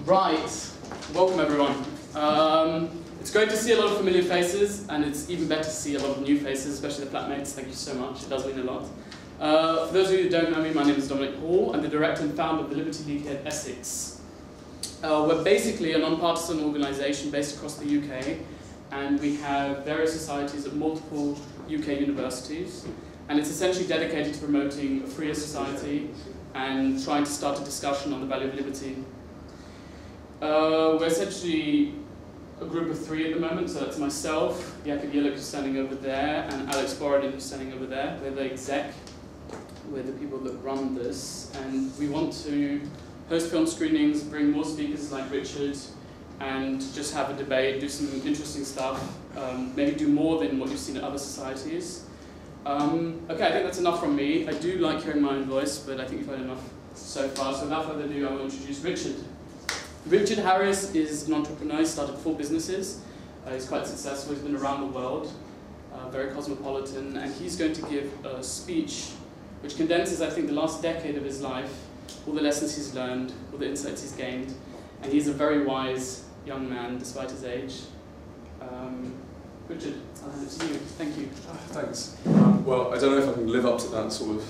Right, welcome everyone. It's great to see a lot of familiar faces, and it's even better to see a lot of new faces, especially the flatmates. Thank you so much, it does mean a lot. For those of you who don't know me, my name is Dominic Hall. I'm the director and founder of the Liberty League here at Essex. We're basically a non-partisan organisation based across the UK, and we have various societies at multiple UK universities, and it's essentially dedicated to promoting a freer society and trying to start a discussion on the value of liberty. We're essentially a group of three at the moment, so that's myself, Jakub Yelik who's standing over there, and Alex Borodin who's standing over there. We're the exec, we're the people that run this, and we want to host film screenings, bring more speakers like Richard, and just have a debate, do some interesting stuff, maybe do more than what you've seen at other societies. Okay, I think that's enough from me. I do like hearing my own voice, but I think you've heard enough so far, so without further ado, I will introduce Richard. Richard Harris is an entrepreneur. He started 4 businesses. He's quite successful. He's been around the world, very cosmopolitan, and he's going to give a speech which condenses, I think, the last decade of his life, all the lessons he's learned, all the insights he's gained, and he's a very wise young man despite his age. Richard, I'll hand it to you. Thank you. Thanks. Well, I don't know if I can live up to that sort of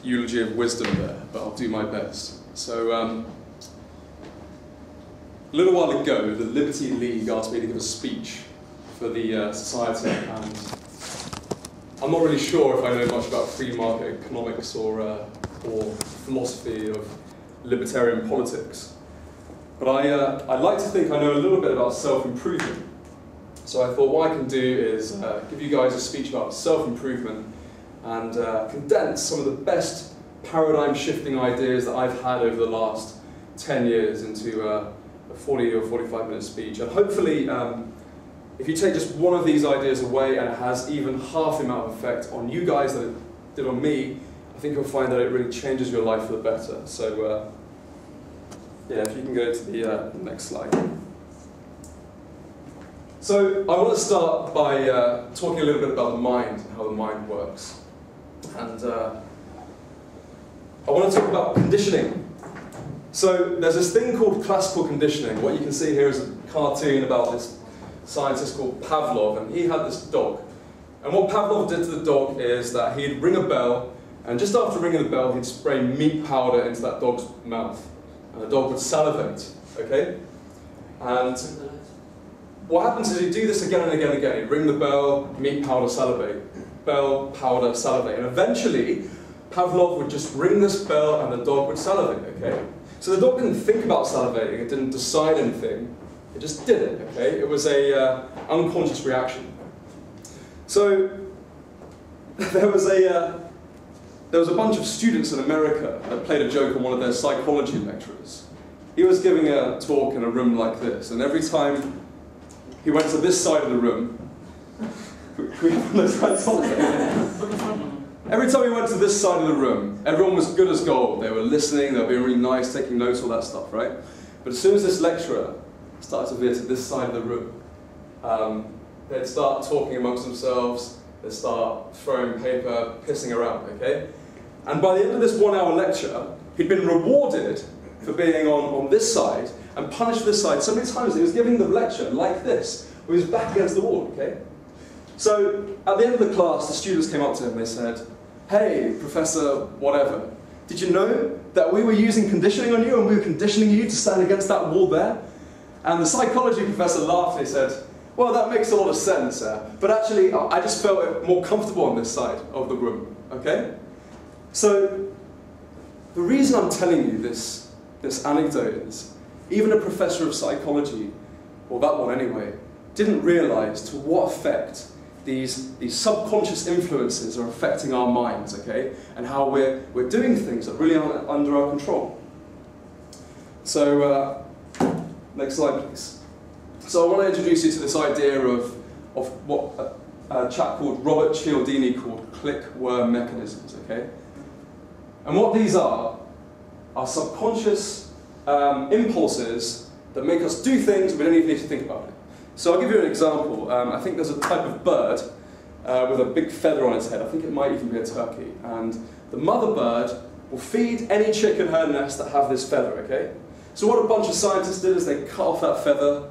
eulogy of wisdom there, but I'll do my best. So, a little while ago, the Liberty League asked me to give a speech for the society, and I'm not really sure if I know much about free market economics or philosophy of libertarian politics. But I'd like to think I know a little bit about self-improvement. So I thought what I can do is give you guys a speech about self-improvement and condense some of the best paradigm-shifting ideas that I've had over the last 10 years into a 40 or 45-minute speech. And hopefully, if you take just one of these ideas away and it has even half the amount of effect on you guys that it did on me, I think you'll find that it really changes your life for the better. So, yeah, if you can go to the next slide. So, I want to start by talking a little bit about the mind and how the mind works. And I want to talk about conditioning. So, there's this thing called classical conditioning. What you can see here is a cartoon about this scientist called Pavlov, and he had this dog. And what Pavlov did to the dog is that he'd ring a bell, and just after ringing the bell, he'd spray meat powder into that dog's mouth. And the dog would salivate, okay? And what happens is he'd do this again and again and again. He'd ring the bell, meat powder, salivate. Bell, powder, salivate. And eventually, Pavlov would just ring this bell and the dog would salivate, okay? So the dog didn't think about salivating, it didn't decide anything, it just did it, okay? It was a unconscious reaction. So there was a bunch of students in America that played a joke on one of their psychology lecturers. He was giving a talk in a room like this, and every time he went to this side of the room, every time he went to this side of the room, everyone was good as gold. They were listening, they were being really nice, taking notes, all that stuff, right? But as soon as this lecturer started to veer to this side of the room, they'd start talking amongst themselves, they'd start throwing paper, pissing around, okay? And by the end of this 1-hour lecture, he'd been rewarded for being on this side and punished for this side so many times that he was giving the lecture like this, with his back against the wall, okay? So, at the end of the class, the students came up to him and they said, "Hey, Professor whatever, did you know that we were using conditioning on you and we were conditioning you to stand against that wall there?" And the psychology professor laughed and he said, "Well, that makes a lot of sense, but actually I just felt more comfortable on this side of the room, okay?" So, the reason I'm telling you this anecdote is, even a professor of psychology, or that one anyway, didn't realise to what effect these subconscious influences are affecting our minds, okay? And how we're doing things that really aren't under our control. So, next slide, please. So I want to introduce you to this idea of what a chap called Robert Cialdini called click-worm mechanisms, okay? And what these are subconscious impulses that make us do things we don't even need to think about it. So I'll give you an example. I think there's a type of bird with a big feather on its head. I think it might even be a turkey. And the mother bird will feed any chick in her nest that have this feather, okay? So what a bunch of scientists did is they cut off that feather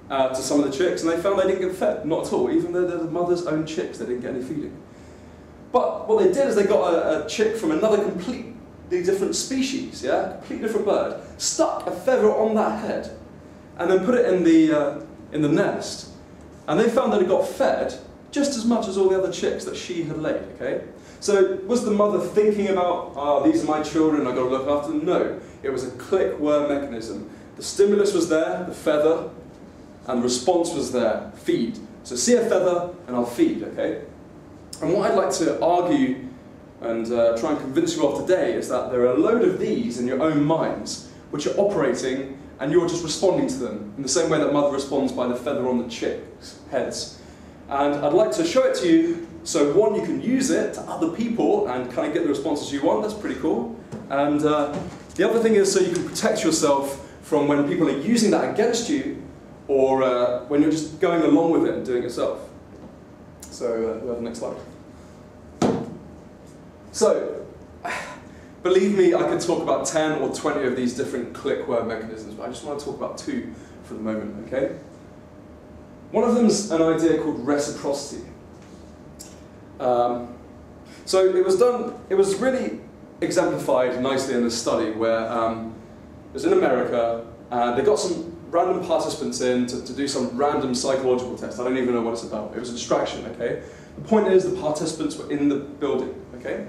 to some of the chicks, and they found they didn't get fed, not at all, even though they're the mother's own chicks, they didn't get any feeding. But what they did is they got a chick from another completely different species, yeah, completely different bird, stuck a feather on that head, and then put it in the nest, and they found that it got fed just as much as all the other chicks that she had laid, okay? So was the mother thinking about, these are my children, I've got to look after them? No, it was a click worm mechanism. The stimulus was there, the feather, and the response was there, feed. So see a feather and I'll feed, okay? And what I'd like to argue and try and convince you of today is that there are a load of these in your own minds which are operating and you're just responding to them in the same way that mother responds by the feather on the chick's heads. And I'd like to show it to you so one, you can use it to other people and kind of get the responses you want, that's pretty cool. And the other thing is so you can protect yourself from when people are using that against you or when you're just going along with it and doing it yourself. So we have the next slide. So, believe me, I could talk about 10 or 20 of these different click word mechanisms, but I just want to talk about 2 for the moment, okay? One of them is an idea called reciprocity. So it was really exemplified nicely in this study where it was in America, and they got some random participants in to do some random psychological test. I don't even know what it's about. It was a distraction, okay? The point is the participants were in the building, okay?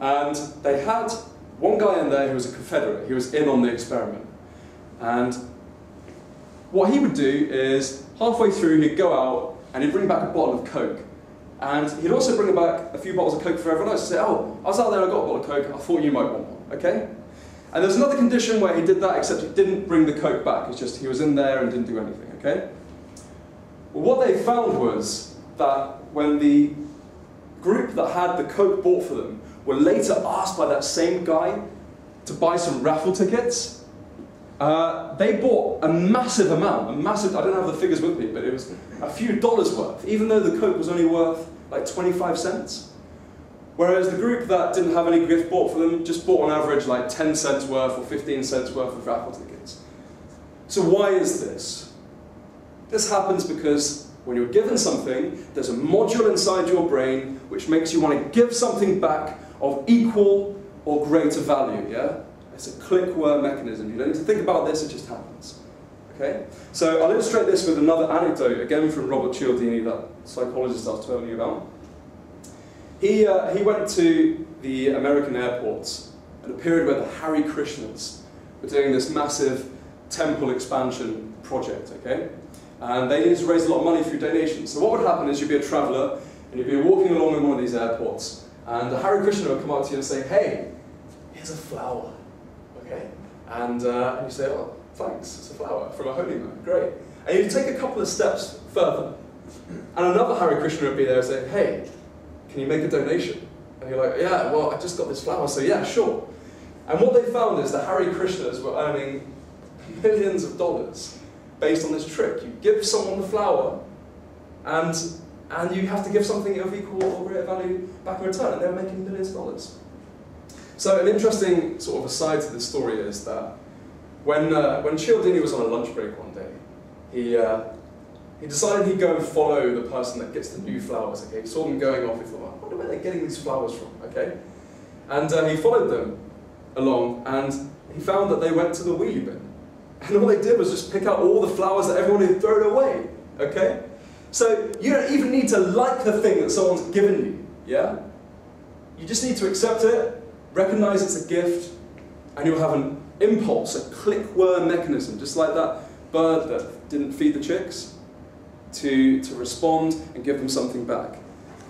And they had one guy in there who was a Confederate. He was in on the experiment. And what he would do is, halfway through, he'd go out and he'd bring back a bottle of Coke. And he'd also bring back a few bottles of Coke for everyone else and say, oh, I was out there and I got a bottle of Coke, I thought you might want one, okay? And there's another condition where he did that, except he didn't bring the Coke back. It's just he was in there and didn't do anything, okay? Well, what they found was that when the group that had the Coke bought for them were later asked by that same guy to buy some raffle tickets, they bought a massive amount, I don't have the figures with me, but it was a few dollars worth, even though the Coke was only worth like 25 cents. Whereas the group that didn't have any gift bought for them just bought on average like 10 cents worth or 15 cents worth of raffle tickets. So why is this? This happens because when you're given something, there's a module inside your brain which makes you want to give something back of equal or greater value, yeah? It's a click word mechanism. You don't need to think about this, it just happens. Okay? So I'll illustrate this with another anecdote, again from Robert Cialdini, that psychologist I was telling you about. He went to the American airports at a period where the Hare Krishnas were doing this massive temple expansion project, okay? And they needed to raise a lot of money through donations. So what would happen is you'd be a traveller, and you'd be walking along in one of these airports, and the Hare Krishna would come up to you and say, hey, here's a flower, okay? And you say, oh, thanks, it's a flower from a holy man, great. And you'd take a couple of steps further, and another Hare Krishna would be there and say, hey, can you make a donation? And you're like, yeah, well, I just got this flower, so yeah, sure. And what they found is the Hare Krishnas were earning millions of dollars based on this trick. You give someone the flower, and you have to give something of equal or greater value back in return, and they were making millions of dollars. So an interesting sort of aside to this story is that when Cialdini was on a lunch break one day, he decided he'd go and follow the person that gets the new flowers, okay? He saw them going off, he thought, I wonder where they're getting these flowers from, okay? And he followed them along, and he found that they went to the wheelie bin. And all they did was just pick out all the flowers that everyone had thrown away, okay? So you don't even need to like the thing that someone's given you, yeah? You just need to accept it, recognize it's a gift, and you'll have an impulse, a click word mechanism, just like that bird that didn't feed the chicks, to respond and give them something back.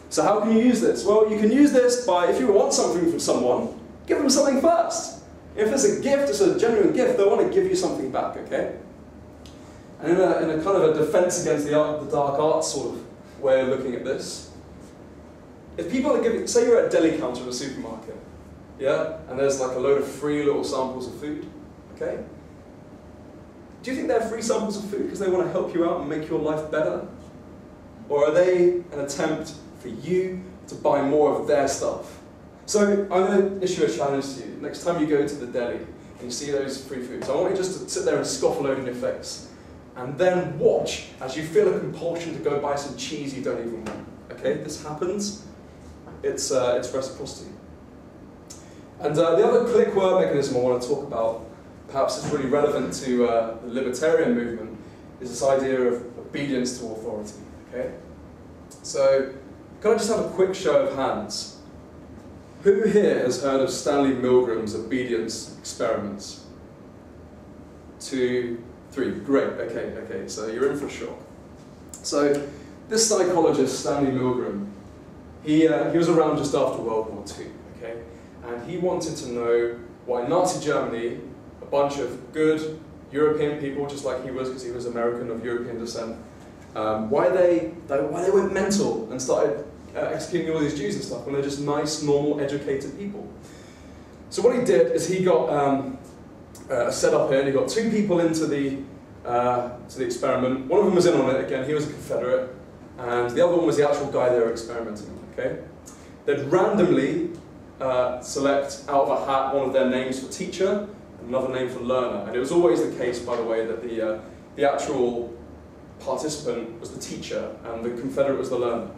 So how can you use this? Well, you can use this by, if you want something from someone, give them something first. If it's a gift, it's a genuine gift, they'll want to give you something back, okay? And in a kind of a defense against the dark arts sort of way of looking at this, if people are giving, say you're at a deli counter in a supermarket, yeah, and there's like a load of free little samples of food, okay? Do you think they're free samples of food because they want to help you out and make your life better? Or are they an attempt for you to buy more of their stuff? So I'm going to issue a challenge to you. Next time you go to the deli, and you see those free foods, I want you just to sit there and scoff a load in your face. And then watch as you feel a compulsion to go buy some cheese you don't even want. Okay, this happens. It's reciprocity. And the other click word mechanism I want to talk about, perhaps it's really relevant to the libertarian movement, is this idea of obedience to authority. Okay, so can I just have a quick show of hands? Who here has heard of Stanley Milgram's obedience experiments? 2, 3, great, okay, so you're in for a shock. So this psychologist, Stanley Milgram, he was around just after World War II, okay? And he wanted to know why Nazi Germany, a bunch of good European people, just like he was, because he was American of European descent, why they went mental and started executing all these Jews and stuff when they're just nice, normal, educated people. So what he did is he got a setup here, and he got 2 people into the experiment. One of them was in on it, again, he was a Confederate, and the other one was the actual guy they were experimenting on, okay? They'd randomly select out of a hat one of their names for teacher, and another name for learner, and it was always the case, by the way, that the actual participant was the teacher, and the Confederate was the learner.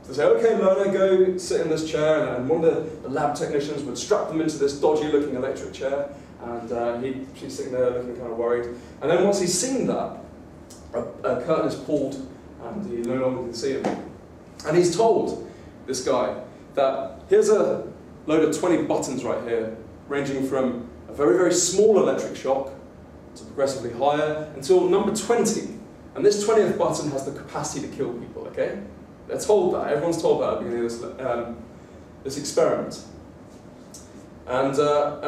So they say, okay, learner, go sit in this chair, and one of the lab technicians would strap them into this dodgy-looking electric chair, and she's sitting there looking kind of worried. And then once he's seen that, a curtain is pulled, and he no longer can see him. And he's told, this guy, that here's a load of 20 buttons right here, ranging from a very, very small electric shock to progressively higher, until number 20. And this 20th button has the capacity to kill people, okay? They're told that, everyone's told that at the beginning of this experiment. And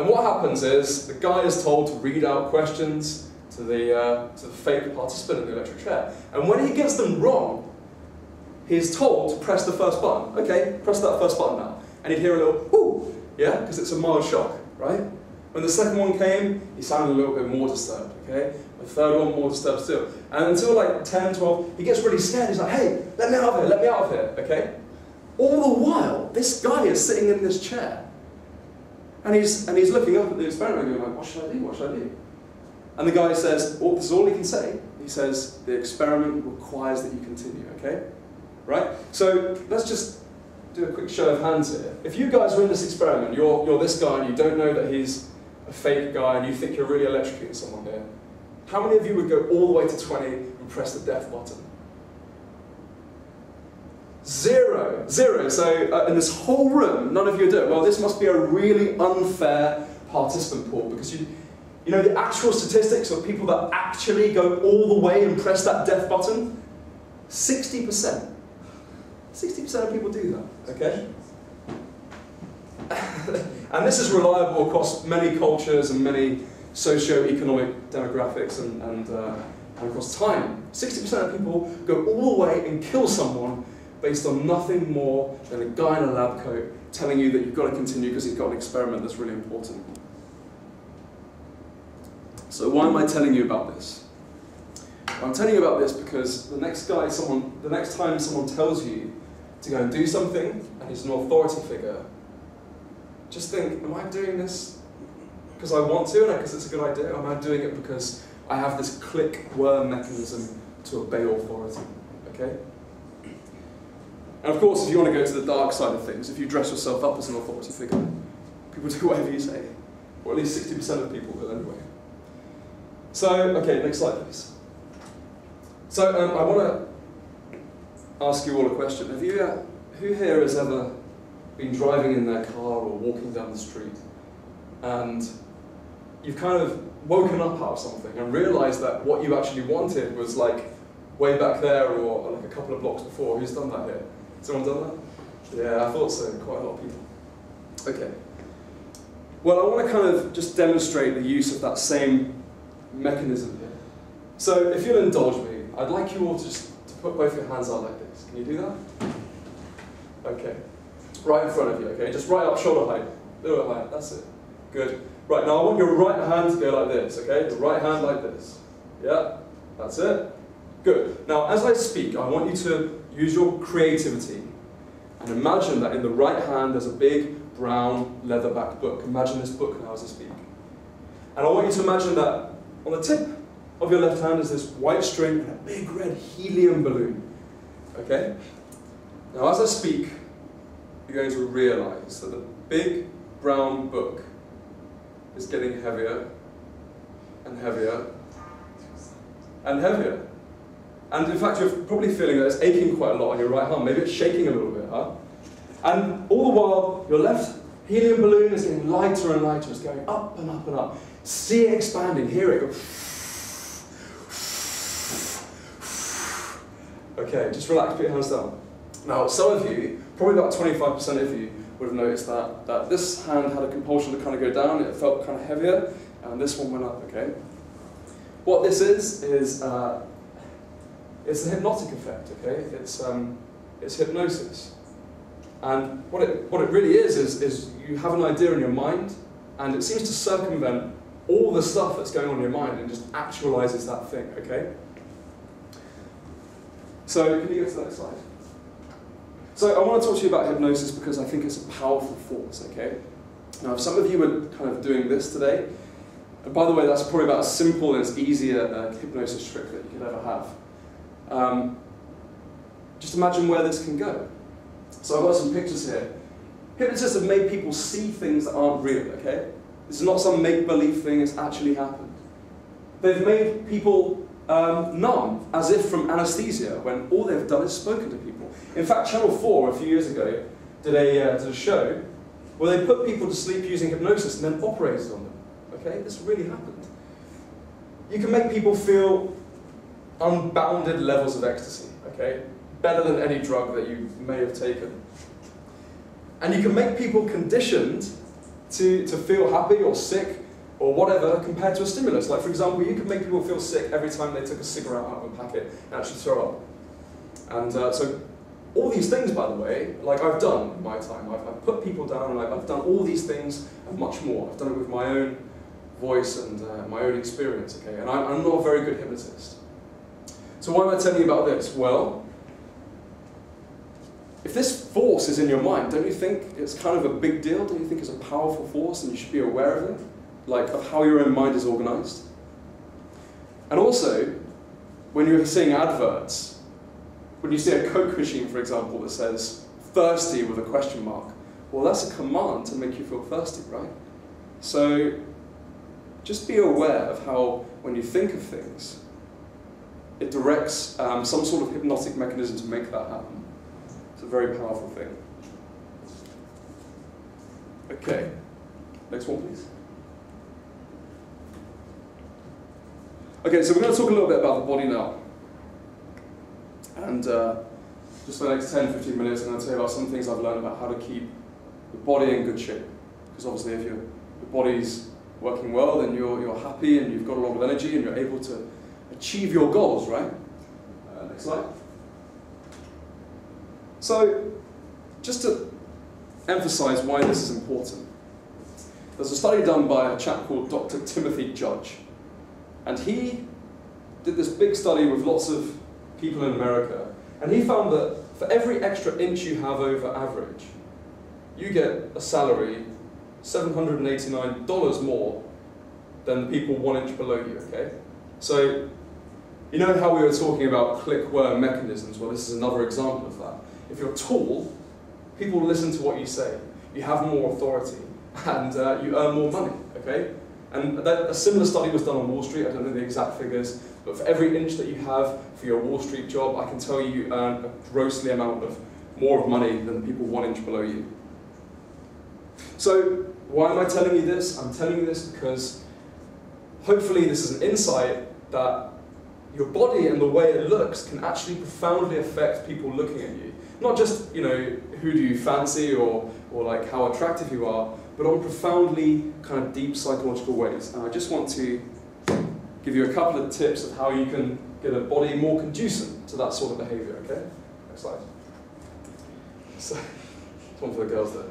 what happens is, the guy is told to read out questions to the fake participant in the electric chair. And when he gets them wrong, he's told to press the first button. Okay, press that first button now. And he'd hear a little, ooh, yeah, because it's a mild shock, right? When the second one came, he sounded a little bit more disturbed, okay? The third one, more disturbed still. And until like 10, 12, he gets really scared. He's like, hey, let me out of here, let me out of here, okay? All the while, this guy is sitting in this chair. And he's looking up at the experiment going like, what should I do, what should I do? And the guy says, oh, this is all he can say. He says, the experiment requires that you continue, okay? Right? So let's just do a quick show of hands here. If you guys were in this experiment, you're this guy and you don't know that he's a fake guy and you think you're really electrocuting someone here, how many of you would go all the way to 20 and press the death button? 0. So in this whole room, none of you do it. Well, this must be a really unfair participant pool, because you know the actual statistics of people that actually go all the way and press that death button? 60%. 60% of people do that, okay? And this is reliable across many cultures and many socio-economic demographics and across time. 60% of people go all the way and kill someone based on nothing more than a guy in a lab coat telling you that you've got to continue because he's got an experiment that's really important. So why am I telling you about this? Well, I'm telling you about this because the next time someone tells you to go and do something, and he's an authority figure, just think, am I doing this because I want to and because it's a good idea? Or am I doing it because I have this click-worm mechanism to obey authority? Okay? And of course, if you want to go to the dark side of things, if you dress yourself up as an authority figure, people do whatever you say. Or at least 60% of people will anyway. So, okay, next slide please. So, I want to ask you all a question. Who here has ever been driving in their car or walking down the street, and you've kind of woken up out of something and realised that what you actually wanted was like way back there or like a couple of blocks before? Who's done that here? Has anyone done that? Yeah, I thought so, quite a lot of people. Okay. Well, I want to kind of just demonstrate the use of that same mechanism here. So if you'll indulge me, I'd like you all to put both your hands out like this. Can you do that? Okay. Right in front of you, okay? Just right up shoulder height. Little bit higher, that's it. Good. Right, now I want your right hand to go like this, okay? The right hand like this. Yeah, that's it. Good. Now, as I speak, I want you to use your creativity and imagine that in the right hand there's a big brown leatherback book. Imagine this book now as I speak. And I want you to imagine that on the tip of your left hand is this white string and a big red helium balloon. Okay? Now as I speak, you're going to realize that the big brown book is getting heavier and heavier and heavier. And in fact, you're probably feeling that it's aching quite a lot on your right arm. Maybe it's shaking a little bit, huh? And all the while, your left helium balloon is getting lighter and lighter. It's going up and up and up. See it expanding. Hear it go. Okay, just relax, put your hands down. Now, some of you, probably about 25% of you, would have noticed that this hand had a compulsion to kind of go down. It felt kind of heavier, and this one went up, okay? What this is it's a hypnotic effect, okay? It's hypnosis. And what it really is you have an idea in your mind, and it seems to circumvent all the stuff that's going on in your mind and just actualizes that thing, okay? So, can you go to the next slide? So, I want to talk to you about hypnosis because I think it's a powerful force, okay? Now, if some of you were kind of doing this today, and by the way, that's probably about as simple and as easy a hypnosis trick that you could ever have. Just imagine where this can go. So I've got some pictures here. Hypnotists have made people see things that aren't real, okay? This is not some make-believe thing, it's actually happened. They've made people numb, as if from anesthesia, when all they've done is spoken to people. In fact, Channel 4, a few years ago, did a show where they put people to sleep using hypnosis and then operated on them. Okay? This really happened. You can make people feel unbounded levels of ecstasy, okay? Better than any drug that you may have taken. And you can make people conditioned to feel happy or sick or whatever compared to a stimulus. Like, for example, you could make people feel sick every time they took a cigarette out of a packet and actually throw up. And so all these things, by the way, like I've done in my time. I've put people down and I've done all these things and much more. I've done it with my own voice and my own experience, okay? And I'm not a very good hypnotist. So why am I telling you about this? Well, if this force is in your mind, don't you think it's kind of a big deal? Don't you think it's a powerful force and you should be aware of it? Like, of how your own mind is organized? And also, when you're seeing adverts, when you see a Coke machine, for example, that says, thirsty with a question mark, well, that's a command to make you feel thirsty, right? So, just be aware of how, when you think of things, it directs some sort of hypnotic mechanism to make that happen. It's a very powerful thing. Okay, next one, please. Okay, so we're going to talk a little bit about the body now. And just for the next 10, 15 minutes, I'm going to tell you about some things I've learned about how to keep the body in good shape. Because obviously if your body's working well, then you're happy and you've got a lot of energy and you're able to achieve your goals, right? Next slide. So, just to emphasize why this is important, there's a study done by a chap called Dr. Timothy Judge. And he did this big study with lots of people in America. And he found that for every extra inch you have over average, you get a salary $789 more than the people 1 inch below you, okay? So, you know how we were talking about click-worm mechanisms? Well, this is another example of that. If you're tall, people listen to what you say. You have more authority, and you earn more money, okay? And a similar study was done on Wall Street. I don't know the exact figures, but for every inch that you have for your Wall Street job, I can tell you earn a grossly amount of more of money than the people 1 inch below you. So, why am I telling you this? I'm telling you this because hopefully this is an insight that your body and the way it looks can actually profoundly affect people looking at you. Not just, you know, who do you fancy or like how attractive you are, but on profoundly kind of deep psychological ways. And I just want to give you a couple of tips of how you can get a body more conducive to that sort of behavior, okay? Next slide. So, it's one for the girls there.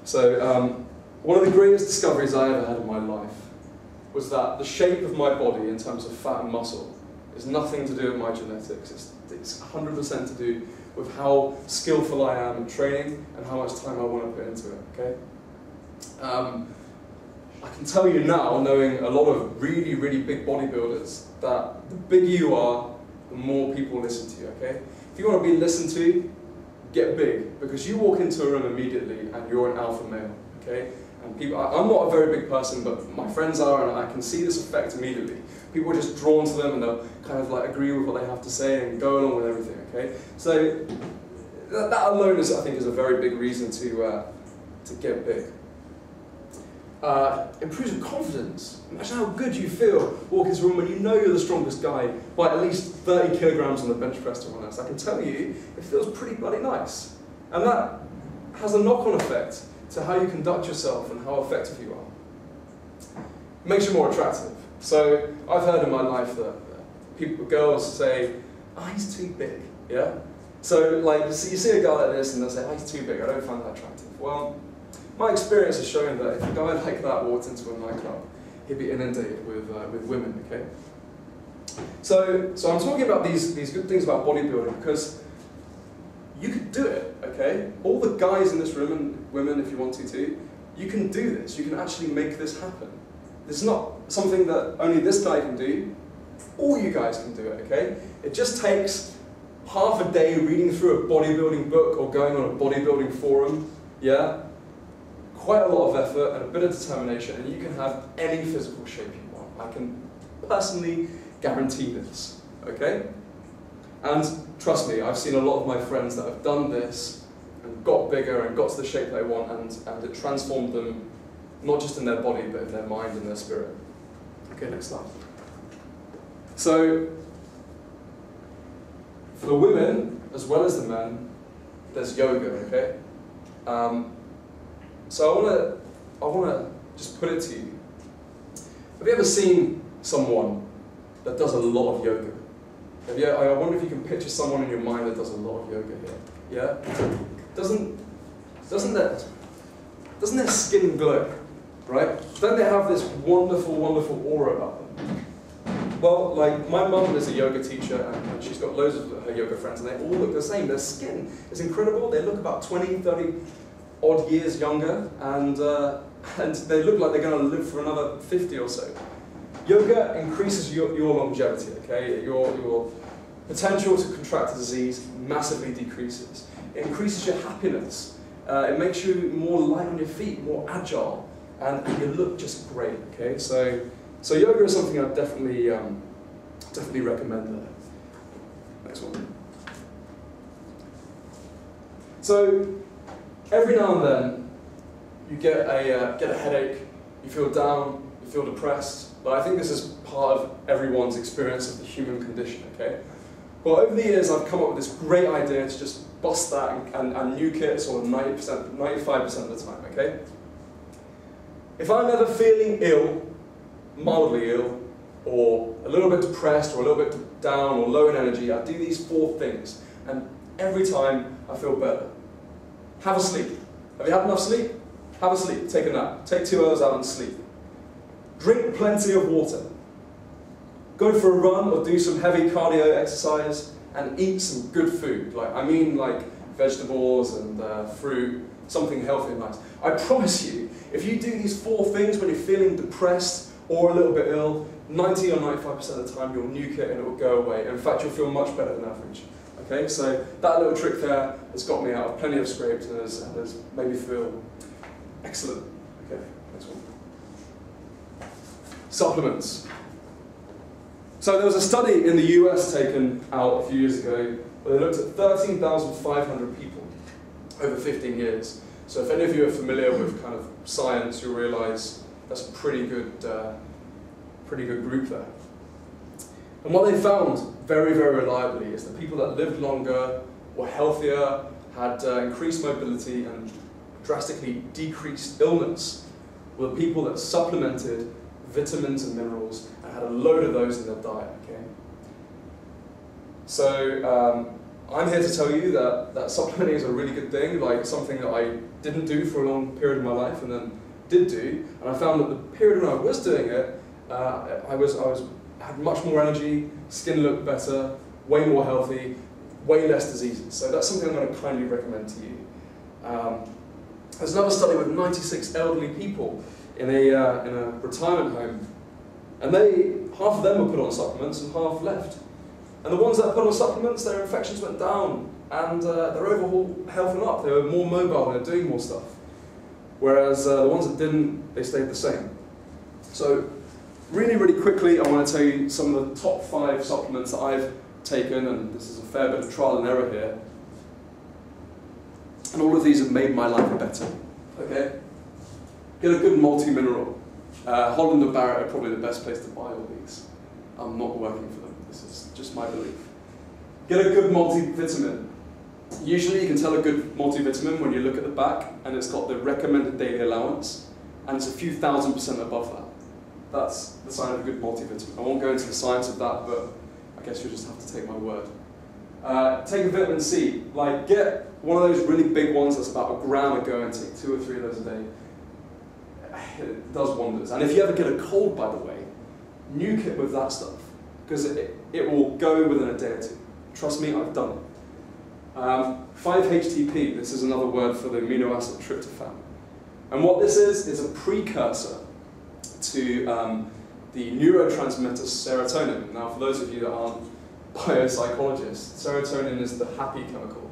So, one of the greatest discoveries I ever had in my life was that the shape of my body in terms of fat and muscle is nothing to do with my genetics. It's 100% to do with how skillful I am at training and how much time I want to put into it, okay? I can tell you now, knowing a lot of really, really big bodybuilders, that the bigger you are, the more people listen to you, okay? If you want to be listened to, get big, because you walk into a room immediately and you're an alpha male, okay? And people, I'm not a very big person, but my friends are, and I can see this effect immediately. People are just drawn to them, and they'll kind of like agree with what they have to say and go along with everything, okay? So that alone is, I think, is a very big reason to get big. Improves your confidence. Imagine how good you feel walking into a room when you know you're the strongest guy by at least 30 kilograms on the bench press to one else. I can tell you, it feels pretty bloody nice. And that has a knock-on effect to how you conduct yourself and how effective you are. It makes you more attractive. So I've heard in my life that girls say, oh, he's too big, yeah? So like, you see a guy like this and they'll say, oh, he's too big, I don't find that attractive. Well, my experience has shown that if a guy like that walked into a nightclub, he'd be inundated with women, okay? So I'm talking about these good things about bodybuilding because you could do it, okay? All the guys in this room, and women if you want to too, you can do this. You can actually make this happen. It's not something that only this guy can do. All you guys can do it, okay? It just takes half a day reading through a bodybuilding book or going on a bodybuilding forum, yeah? Quite a lot of effort and a bit of determination, and you can have any physical shape you want. I can personally guarantee this, okay? And trust me, I've seen a lot of my friends that have done this and got bigger and got to the shape they want, and it transformed them, not just in their body, but in their mind and their spirit. Okay, next slide. So, for the women, as well as the men, there's yoga, okay? So I wanna just put it to you. Have you ever seen someone that does a lot of yoga? I wonder if you can picture someone in your mind that does a lot of yoga here. Yeah? Doesn't their skin glow, right? Don't they have this wonderful, wonderful aura about them? Well, like, my mum is a yoga teacher, and she's got loads of her yoga friends, and they all look the same. Their skin is incredible. They look about 20, 30 odd years younger, and they look like they're going to live for another 50 or so. Yoga increases your longevity, okay? Your potential to contract a disease massively decreases. It increases your happiness. It makes you more light on your feet, more agile, and you look just great, okay? So yoga is something I definitely recommend there. Next one. So every now and then you get a headache, you feel down, you feel depressed, but I think this is part of everyone's experience of the human condition, okay? Well, over the years I've come up with this great idea to just bust that and nuke it sort of 90%, 95% of the time, okay? If I'm ever feeling ill, mildly ill, or a little bit depressed, or a little bit down, or low in energy, I do these 4 things, and every time I feel better. Have a sleep. Have you had enough sleep? Have a sleep. Take a nap. Take 2 hours out and sleep. Drink plenty of water. Go for a run or do some heavy cardio exercise, and eat some good food. Like vegetables and fruit, something healthy and nice. I promise you, if you do these 4 things when you're feeling depressed or a little bit ill, 90 or 95% of the time you'll nuke it and it will go away. In fact, you'll feel much better than average. Okay, so that little trick there has got me out of plenty of scrapes and has made me feel excellent. Okay, next one. Supplements. So there was a study in the US taken out a few years ago where they looked at 13,500 people over 15 years. So if any of you are familiar with kind of science, you'll realise that's a pretty good group there. And what they found very, very reliably is that people that lived longer, were healthier, had increased mobility and drastically decreased illness were the people that supplemented vitamins and minerals and had a load of those in their diet, okay? So I'm here to tell you that supplementing is a really good thing, like something that I didn't do for a long period of my life and then did do, and I found that the period when I was doing it, I had much more energy, skin looked better, way more healthy, way less diseases. So that's something I'm going to kindly recommend to you. There's another study with 96 elderly people in a retirement home, and half of them were put on supplements and half left. And the ones that put on supplements, their infections went down, and their overall health went up. They were more mobile, and they're doing more stuff. Whereas the ones that didn't, they stayed the same. So really, really quickly, I want to tell you some of the top 5 supplements that I've taken, and this is a fair bit of trial and error here. And all of these have made my life better. Okay? Get a good multi-mineral. Holland and Barrett are probably the best place to buy all these. I'm not working for them. This is just my belief. Get a good multivitamin. Usually you can tell a good multivitamin when you look at the back and it's got the recommended daily allowance and it's a few thousand% above that. That's the sign of a good multivitamin. I won't go into the science of that, but I guess you'll just have to take my word. Take a vitamin C. Like, get one of those really big ones that's about 1 gram a go and take 2 or 3 of those a day. It does wonders. And if you ever get a cold, by the way, nuke it with that stuff, because it will go within a day or 2. Trust me, I've done it. 5-HTP, this is another word for the amino acid tryptophan. And what this is a precursor to the neurotransmitter serotonin. Now, for those of you that aren't biopsychologists, serotonin is the happy chemical.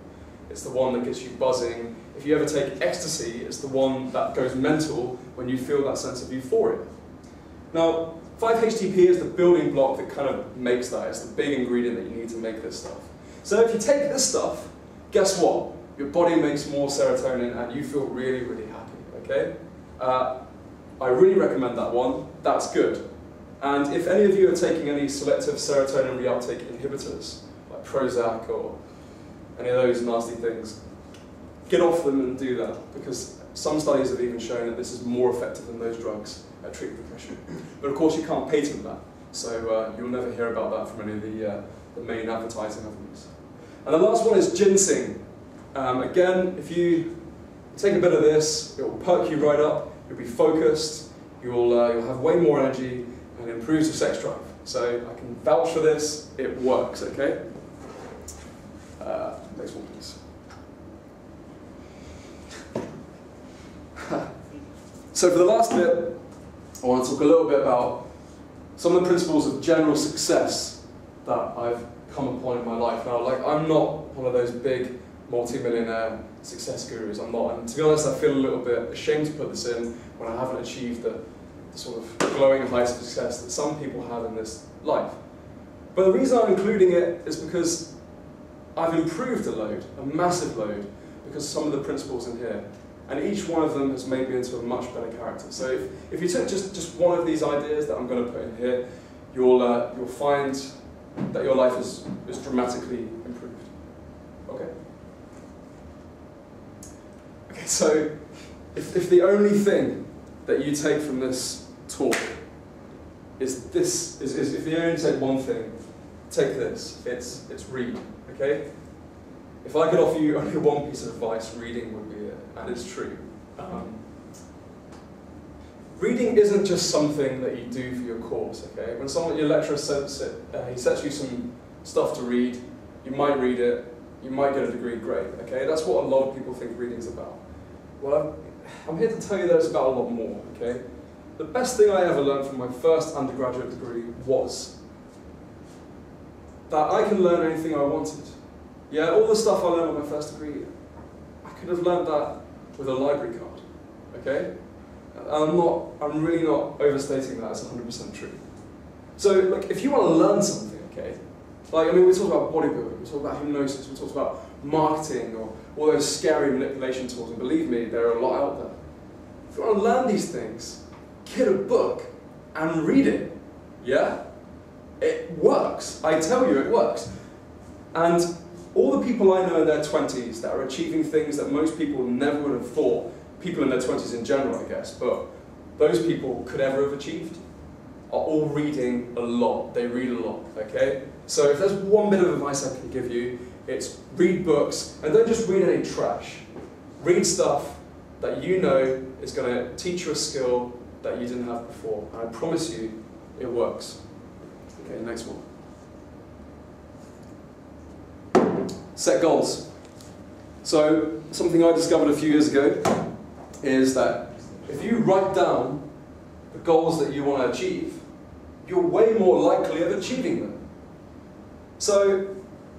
It's the one that gets you buzzing. If you ever take ecstasy, it's the one that goes mental when you feel that sense of euphoria. Now, 5-HTP is the building block that kind of makes that. It's the big ingredient that you need to make this stuff. So if you take this stuff, guess what? Your body makes more serotonin and you feel really, really happy, okay? I really recommend that one. That's good. And if any of you are taking any selective serotonin reuptake inhibitors, like Prozac or any of those nasty things, get off them and do that, because some studies have even shown that this is more effective than those drugs at treating depression. But of course you can't patent that, so you'll never hear about that from any of the main advertising avenues. And the last one is ginseng. Again, if you take a bit of this, it will perk you right up, you'll be focused, you'll have way more energy, and it improves your sex drive. So I can vouch for this, it works, okay? Next one, please. So for the last bit, I want to talk a little bit about some of the principles of general success that I've come upon in my life. Now, like, I'm not one of those big multi-millionaire success gurus, I'm not. And to be honest, I feel a little bit ashamed to put this in when I haven't achieved the sort of glowing heights of success that some people have in this life. But the reason I'm including it is because I've improved a load, a massive load, because of some of the principles in here. And each one of them has made me into a much better character. So if you took just one of these ideas that I'm going to put in here, you'll find that your life is dramatically improved. Okay? Okay, so if the only thing that you take from this talk is if you only take one thing, take this. It's read, okay? If I could offer you only one piece of advice, reading would be it, and it's true. Reading isn't just something that you do for your course, okay? When your lecturer sets he sets you some stuff to read, you might read it, you might get a degree, great, okay? That's what a lot of people think reading's about. Well, I'm here to tell you that it's about a lot more, okay? The best thing I ever learned from my first undergraduate degree was that I can learn anything I wanted. Yeah, all the stuff I learned with my first degree, I could have learned that with a library card, okay? I'm really not overstating that, it's 100% true. So, like, if you want to learn something, okay, like, I mean, we talked about bodybuilding, we talked about hypnosis, we talked about marketing, or all those scary manipulation tools, and believe me, there are a lot out there. If you want to learn these things, get a book and read it, yeah? It works, I tell you, it works. And all the people I know in their 20s that are achieving things that most people never would have thought, people in their 20s in general, I guess, but those people could ever have achieved, are all reading a lot. They read a lot, okay? So if there's one bit of advice I can give you, it's read books, and don't just read any trash. Read stuff that you know is going to teach you a skill that you didn't have before, and I promise you, it works. Okay, next one. Set goals. So, something I discovered a few years ago is that if you write down the goals that you want to achieve, you're way more likely of achieving them. So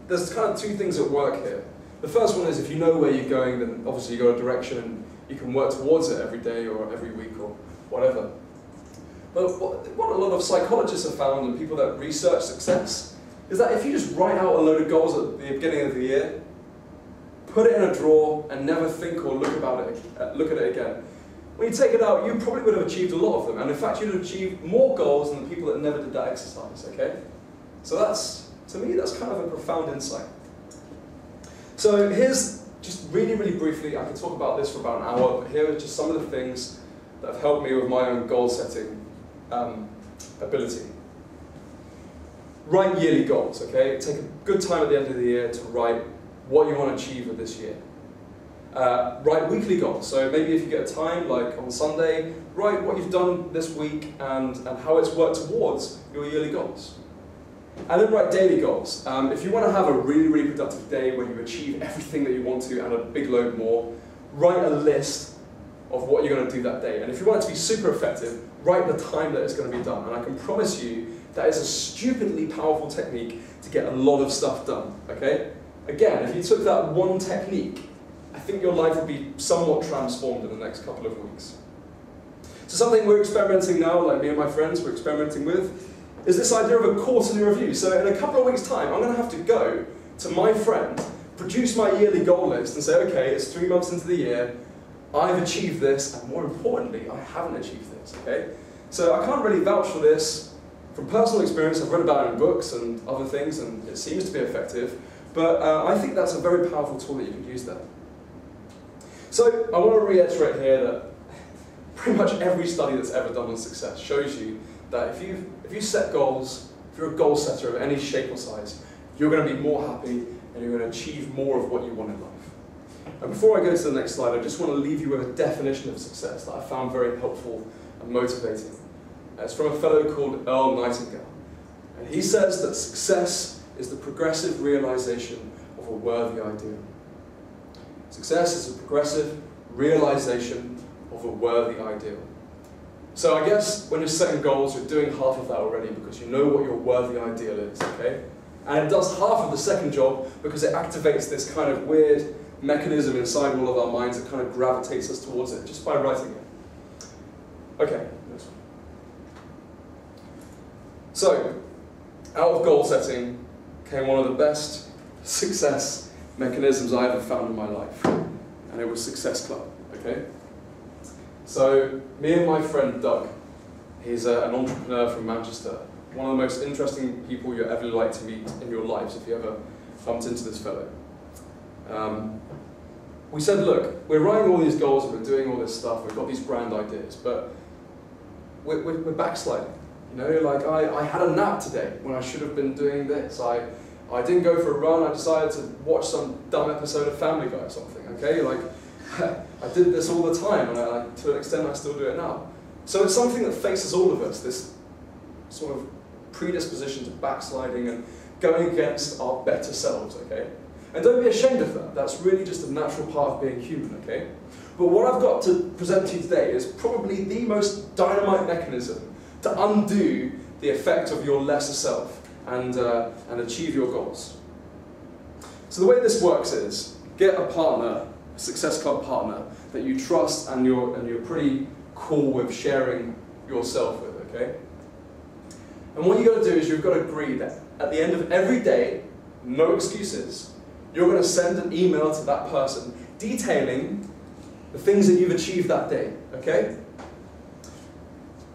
there's kind of two things at work here. The first one is if you know where you're going, then obviously you've got a direction and you can work towards it every day or every week or whatever. But what a lot of psychologists have found and people that research success is that if you just write out a load of goals at the beginning of the year, put it in a drawer and never think or look at it again, when you take it out, you probably would have achieved a lot of them. And in fact, you'd have achieved more goals than the people that never did that exercise, okay? So that's, to me, that's kind of a profound insight. So here's, just really, really briefly, I could talk about this for about an hour, but here are just some of the things that have helped me with my own goal setting ability. Write yearly goals, okay? Take a good time at the end of the year to write what you want to achieve with this year. Write weekly goals, so maybe if you get time, like on Sunday, write what you've done this week and how it's worked towards your yearly goals. And then write daily goals. If you want to have a really, really productive day where you achieve everything that you want to and a big load more, write a list of what you're going to do that day. And if you want it to be super effective, write the time that it's going to be done. And I can promise you that is a stupidly powerful technique to get a lot of stuff done, okay? Again, if you took that one technique, I think your life would be somewhat transformed in the next couple of weeks. So something we're experimenting now, like me and my friends, we're experimenting with, is this idea of a quarterly review. So in a couple of weeks' time, I'm going to have to go to my friend, produce my yearly goal list and say, okay, it's 3 months into the year, I've achieved this, and more importantly, I haven't achieved this, okay? So I can't really vouch for this from personal experience. I've read about it in books and other things, and it seems to be effective, but I think that's a very powerful tool that you can use there. So I want to reiterate here that pretty much every study that's ever done on success shows you that if you set goals, if you're a goal setter of any shape or size, you're going to be more happy and you're going to achieve more of what you want in life. And before I go to the next slide, I just want to leave you with a definition of success that I found very helpful and motivating. It's from a fellow called Earl Nightingale. And he says that success is the progressive realization of a worthy ideal. Success is a progressive realization of a worthy ideal. So I guess when you're setting goals, you're doing half of that already because you know what your worthy ideal is, okay? And it does half of the second job because it activates this kind of weird mechanism inside all of our minds that kind of gravitates us towards it just by writing it. Okay, next one. So, out of goal setting came one of the best success mechanisms I ever found in my life, and it was Success Club, okay? So, me and my friend Doug, he's an entrepreneur from Manchester, one of the most interesting people you're ever like to meet in your lives if you ever bumped into this fellow. We said, look, we're writing all these goals and we're doing all this stuff, we've got these grand ideas, but we're backsliding. You know, like I had a nap today when I should have been doing this. I didn't go for a run, I decided to watch some dumb episode of Family Guy or something, okay? Like, I did this all the time, and to an extent I still do it now. So it's something that faces all of us, this sort of predisposition to backsliding and going against our better selves, okay? And don't be ashamed of that. That's really just a natural part of being human, okay? But what I've got to present to you today is probably the most dynamite mechanism to undo the effect of your lesser self and achieve your goals. So the way this works is, get a partner, a Success Club partner, that you trust and you're pretty cool with sharing yourself with, okay? And what you've got to do is you've got to agree that at the end of every day, no excuses, you're going to send an email to that person detailing the things that you've achieved that day, okay?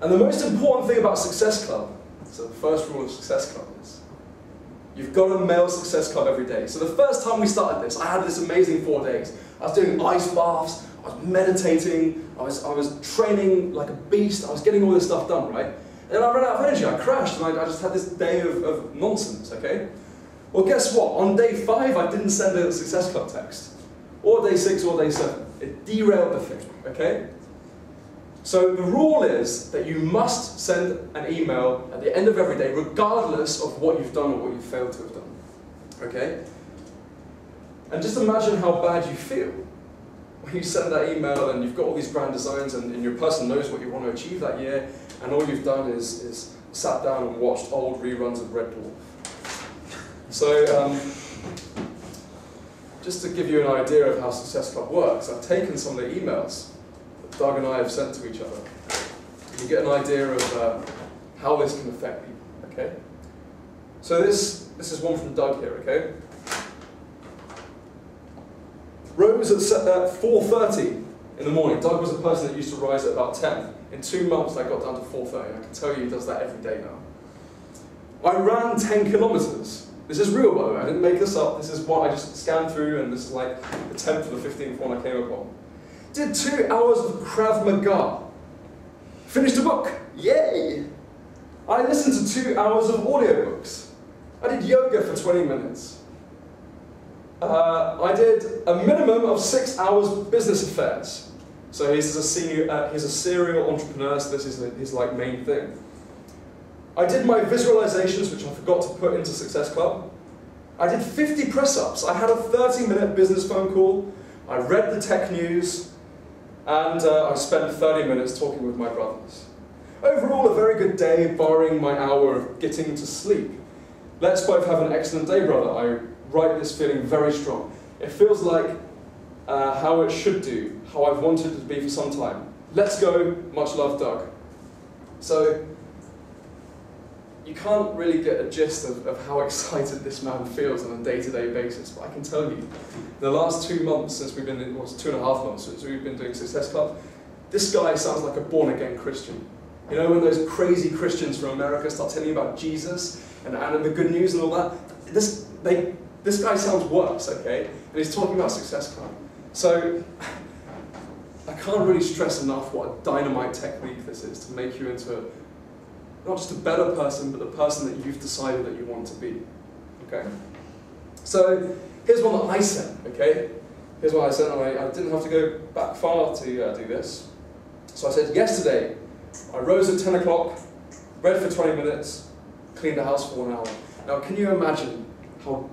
And the most important thing about Success Club, so the first rule of Success Club is, you've got to mail Success Club every day. So the first time we started this, I had this amazing 4 days. I was doing ice baths, I was meditating, I was training like a beast, I was getting all this stuff done, right? And then I ran out of energy, I crashed, and I just had this day of nonsense, okay? Well, guess what? On day 5, I didn't send a Success Club text. Or day 6 or day 7. It derailed the thing, okay? So the rule is that you must send an email at the end of every day, regardless of what you've done or what you've failed to have done, okay? And just imagine how bad you feel when you send that email and you've got all these grand designs and your person knows what you want to achieve that year, and all you've done is sat down and watched old reruns of Red Dwarf. So, just to give you an idea of how Success Club works, I've taken some of the emails that Doug and I have sent to each other. You get an idea of how this can affect people, okay? So this is one from Doug here, okay? Rose at 4:30 in the morning. Doug was a person that used to rise at about 10. In 2 months, I got down to 4:30. I can tell you he does that every day now. I ran 10 kilometers. This is real, by the way. I didn't make this up. This is what I just scanned through, and this is like the 10th or the 15th one I came upon. Did 2 hours of Krav Maga. Finished a book. Yay! I listened to 2 hours of audiobooks. I did yoga for 20 minutes. I did a minimum of 6 hours business affairs. So he's a serial entrepreneur, so this is his like main thing. I did my visualizations, which I forgot to put into Success Club. I did 50 press-ups. I had a 30-minute business phone call. I read the tech news, and I spent 30 minutes talking with my brothers. Overall, a very good day, barring my hour of getting to sleep. Let's both have an excellent day, brother. I write this feeling very strong. It feels like how it should do, how I've wanted it to be for some time. Let's go. Much love, Doug. So, you can't really get a gist of how excited this man feels on a day-to-day basis, but I can tell you, the last 2 months since we've been, well, 2.5 months since we've been doing Success Club, this guy sounds like a born-again Christian. You know, when those crazy Christians from America start telling you about Jesus and the good news and all that, this guy sounds worse, okay? And he's talking about Success Club. So, I can't really stress enough what a dynamite technique this is to make you into not just a better person, but the person that you've decided that you want to be, okay? So, here's one that I sent, okay? Here's what I sent, and I didn't have to go back far to do this. So I said, yesterday, I rose at 10 o'clock, read for 20 minutes, cleaned the house for 1 hour. Now, can you imagine how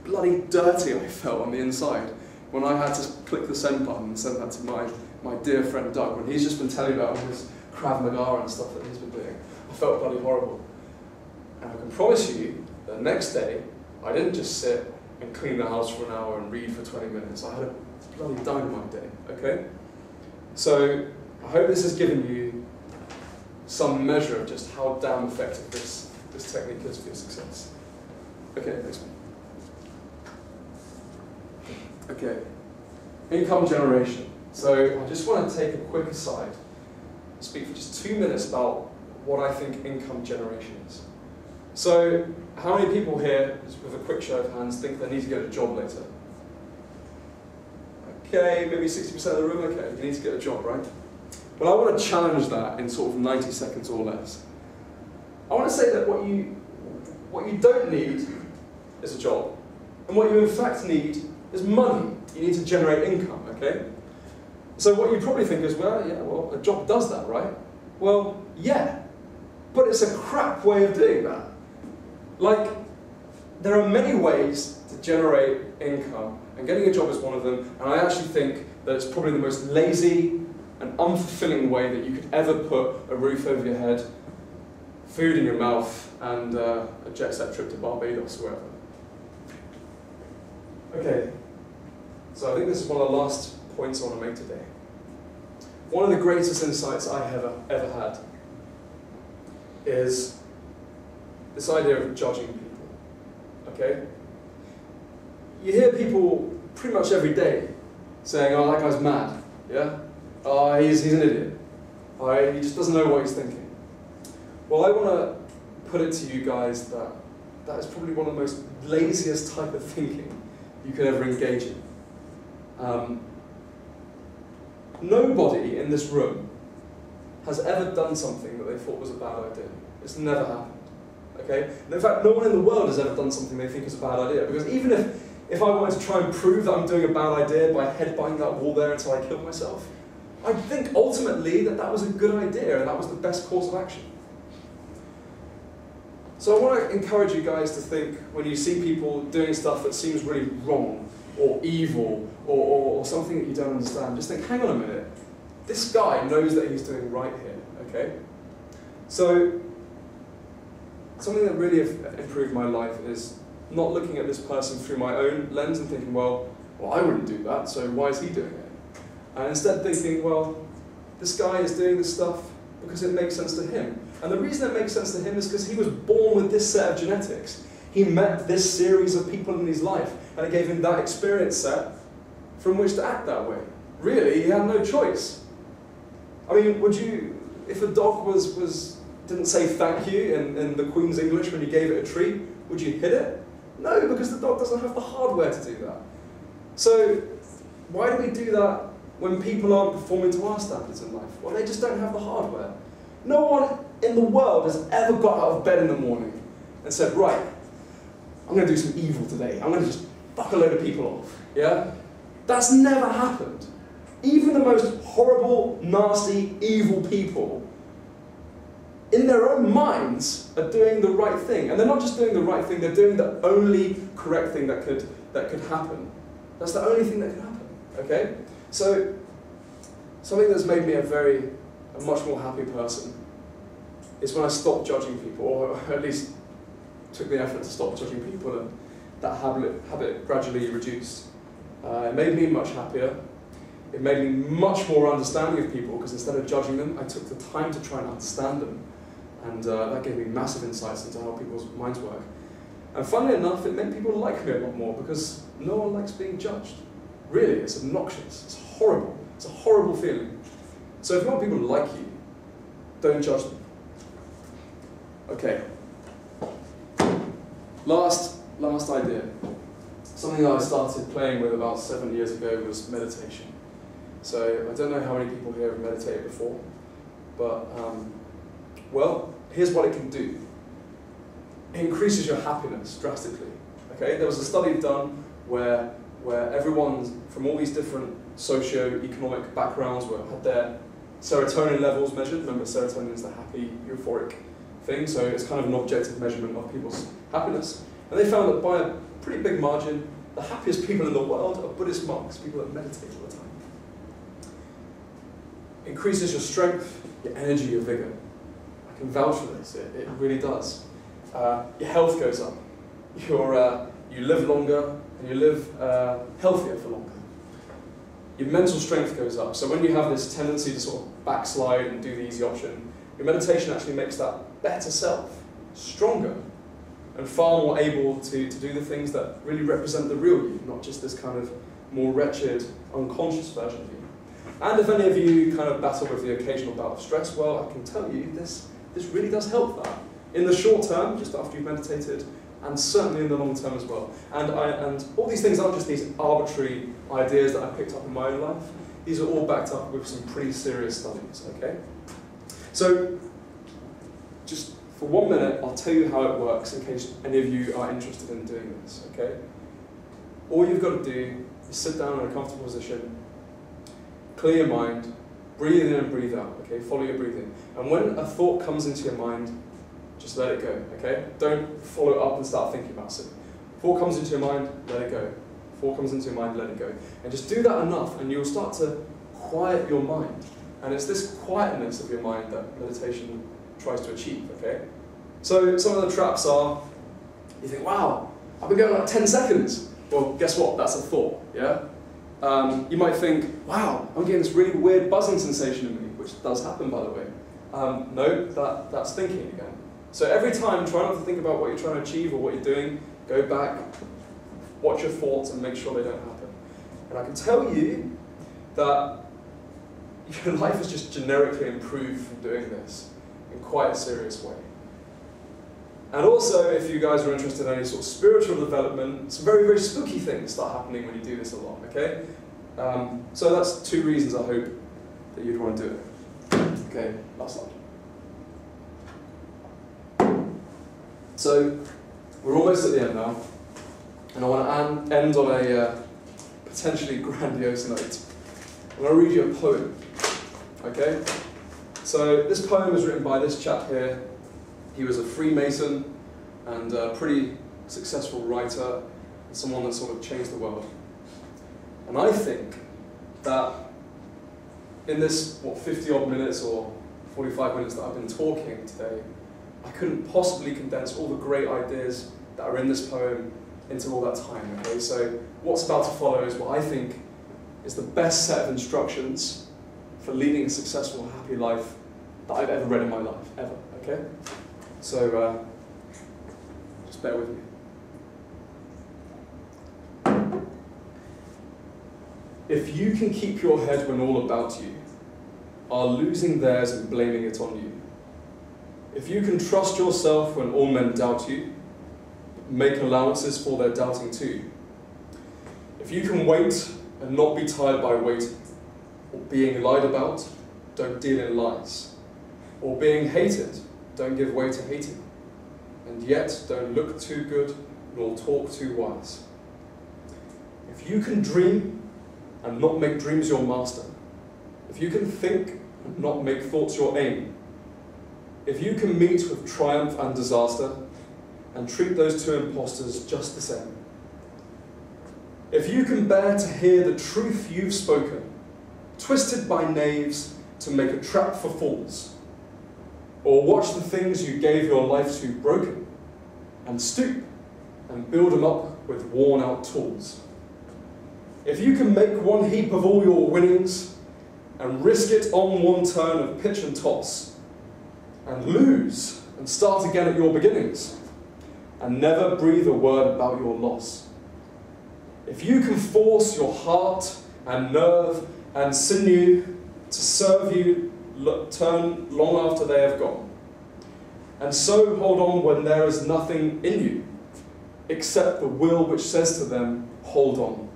bloody dirty I felt on the inside when I had to click the send button and send that to my dear friend Doug, when he's just been telling me about all his Krav Maga and stuff that he's been doing? I felt bloody horrible. And I can promise you, the next day, I didn't just sit and clean the house for 1 hour and read for 20 minutes. I had a bloody dynamite day, okay? So, I hope this has given you some measure of just how damn effective this technique is for your success. Okay, next one. Okay, income generation. So I just want to take a quick aside and speak for just 2 minutes about what I think income generation is. So, how many people here, just with a quick show of hands, think they need to get a job later? Okay, maybe 60% of the room, okay, you need to get a job, right? Well, I want to challenge that in sort of 90 seconds or less. I want to say that what you don't need is a job, and what you in fact need is money. You need to generate income, okay? So what you probably think is, well, yeah, well, a job does that, right? Well, yeah, but it's a crap way of doing that. Like, there are many ways to generate income, and getting a job is one of them, and I actually think that it's probably the most lazy and unfulfilling way that you could ever put a roof over your head, food in your mouth, and a jet set trip to Barbados or wherever. Okay, so I think this is one of the last points I want to make today. One of the greatest insights I have ever had is this idea of judging people, okay? You hear people pretty much every day saying, oh, that guy's mad, yeah? Oh, he's an idiot. Oh, he just doesn't know what he's thinking. Well, I want to put it to you guys that that is probably one of the most laziest type of thinking you could ever engage in. Nobody in this room has ever done something that they thought was a bad idea. It's never happened, okay? And in fact, no one in the world has ever done something they think is a bad idea, because even if I wanted to try and prove that I'm doing a bad idea by headbutting that wall there until I killed myself, I think ultimately that that was a good idea and that was the best course of action. So I want to encourage you guys to think, when you see people doing stuff that seems really wrong or evil or something that you don't understand, just think, hang on a minute, this guy knows that he's doing right here, okay? So, something that really improved my life is not looking at this person through my own lens and thinking, well, I wouldn't do that, so why is he doing it? And instead thinking, well, this guy is doing this stuff because it makes sense to him. And the reason it makes sense to him is because he was born with this set of genetics. He met this series of people in his life, and it gave him that experience set from which to act that way. Really, he had no choice. I mean, would you, if a dog didn't say thank you in the Queen's English when you gave it a treat, would you hit it? No, because the dog doesn't have the hardware to do that. So, why do we do that when people aren't performing to our standards in life? Well, they just don't have the hardware. No one in the world has ever got out of bed in the morning and said, right, I'm going to do some evil today. I'm going to just fuck a load of people off. Yeah? That's never happened. Even the most horrible, nasty, evil people, in their own minds, are doing the right thing. And they're not just doing the right thing, they're doing the only correct thing that could happen. That's the only thing that can happen. Okay? So, something that's made me a much more happy person is when I stopped judging people, or at least took the effort to stop judging people, and that habit gradually reduced. It made me much happier. It made me much more understanding of people, because instead of judging them, I took the time to try and understand them. And that gave me massive insights into how people's minds work. And funnily enough, it made people like me a lot more, because no one likes being judged. Really, it's obnoxious, it's horrible. It's a horrible feeling. So if you want people to like you, don't judge them. Okay. Last idea. Something that I started playing with about 7 years ago was meditation. So I don't know how many people here have meditated before, but well, here's what it can do. It increases your happiness drastically. Okay, there was a study done where everyone from all these different socio-economic backgrounds had their serotonin levels measured. Remember, serotonin is the happy, euphoric thing, so it's kind of an objective measurement of people's happiness. And they found that by a pretty big margin, the happiest people in the world are Buddhist monks, people that meditate all the time. Increases your strength, your energy, your vigor. I can vouch for this, it really does. Your health goes up. You live longer, and you live healthier for longer. Your mental strength goes up. So when you have this tendency to sort of backslide and do the easy option, your meditation actually makes that better self stronger and far more able to do the things that really represent the real you, not just this kind of more wretched, unconscious version of you. And if any of you kind of battle with the occasional bout of stress, well, I can tell you this really does help that. In the short term, just after you've meditated, and certainly in the long term as well. And all these things aren't just these arbitrary ideas that I picked up in my own life. These are all backed up with some pretty serious studies, okay? So, just for 1 minute, I'll tell you how it works in case any of you are interested in doing this, okay? All you've got to do is sit down in a comfortable position, clear your mind, breathe in and breathe out, okay? Follow your breathing. And when a thought comes into your mind, just let it go, okay? Don't follow it up and start thinking about it. Thought comes into your mind, let it go. Thought comes into your mind, let it go. And just do that enough and you'll start to quiet your mind. And it's this quietness of your mind that meditation tries to achieve, okay? So some of the traps are, you think, wow, I've been going like 10 seconds. Well, guess what? That's a thought, yeah? You might think, wow, I'm getting this really weird buzzing sensation in me, which does happen, by the way. No, that's thinking again. So every time, try not to think about what you're trying to achieve or what you're doing. Go back, watch your thoughts, and make sure they don't happen. And I can tell you that your life has just generically improved from doing this in quite a serious way. And also, if you guys are interested in any sort of spiritual development, some very, very spooky things start happening when you do this a lot, okay? So that's 2 reasons I hope that you'd want to do it. Okay, last slide. So, we're almost at the end now, and I want to end on a potentially grandiose note. I'm going to read you a poem, okay? So, this poem is written by this chap here. He was a Freemason and a pretty successful writer, and someone that sort of changed the world. And I think that in this, 50 odd minutes or 45 minutes that I've been talking today, I couldn't possibly condense all the great ideas that are in this poem into all that time, okay? So what's about to follow is what I think is the best set of instructions for leading a successful, happy life that I've ever read in my life, ever, okay? So just bear with me. If you can keep your head when all about you are losing theirs and blaming it on you, if you can trust yourself when all men doubt you, make allowances for their doubting too, if you can wait and not be tired by waiting, or being lied about, don't deal in lies, or being hated, don't give way to hating, and yet don't look too good nor talk too wise. If you can dream and not make dreams your master, if you can think and not make thoughts your aim, if you can meet with triumph and disaster and treat those two impostors just the same, if you can bear to hear the truth you've spoken, twisted by knaves to make a trap for fools, or watch the things you gave your life to broken, and stoop and build them up with worn-out tools, if you can make one heap of all your winnings and risk it on one turn of pitch and toss, and lose and start again at your beginnings, and never breathe a word about your loss, if you can force your heart and nerve and sinew to serve you turn long after they have gone, and so hold on when there is nothing in you except the will which says to them, hold on.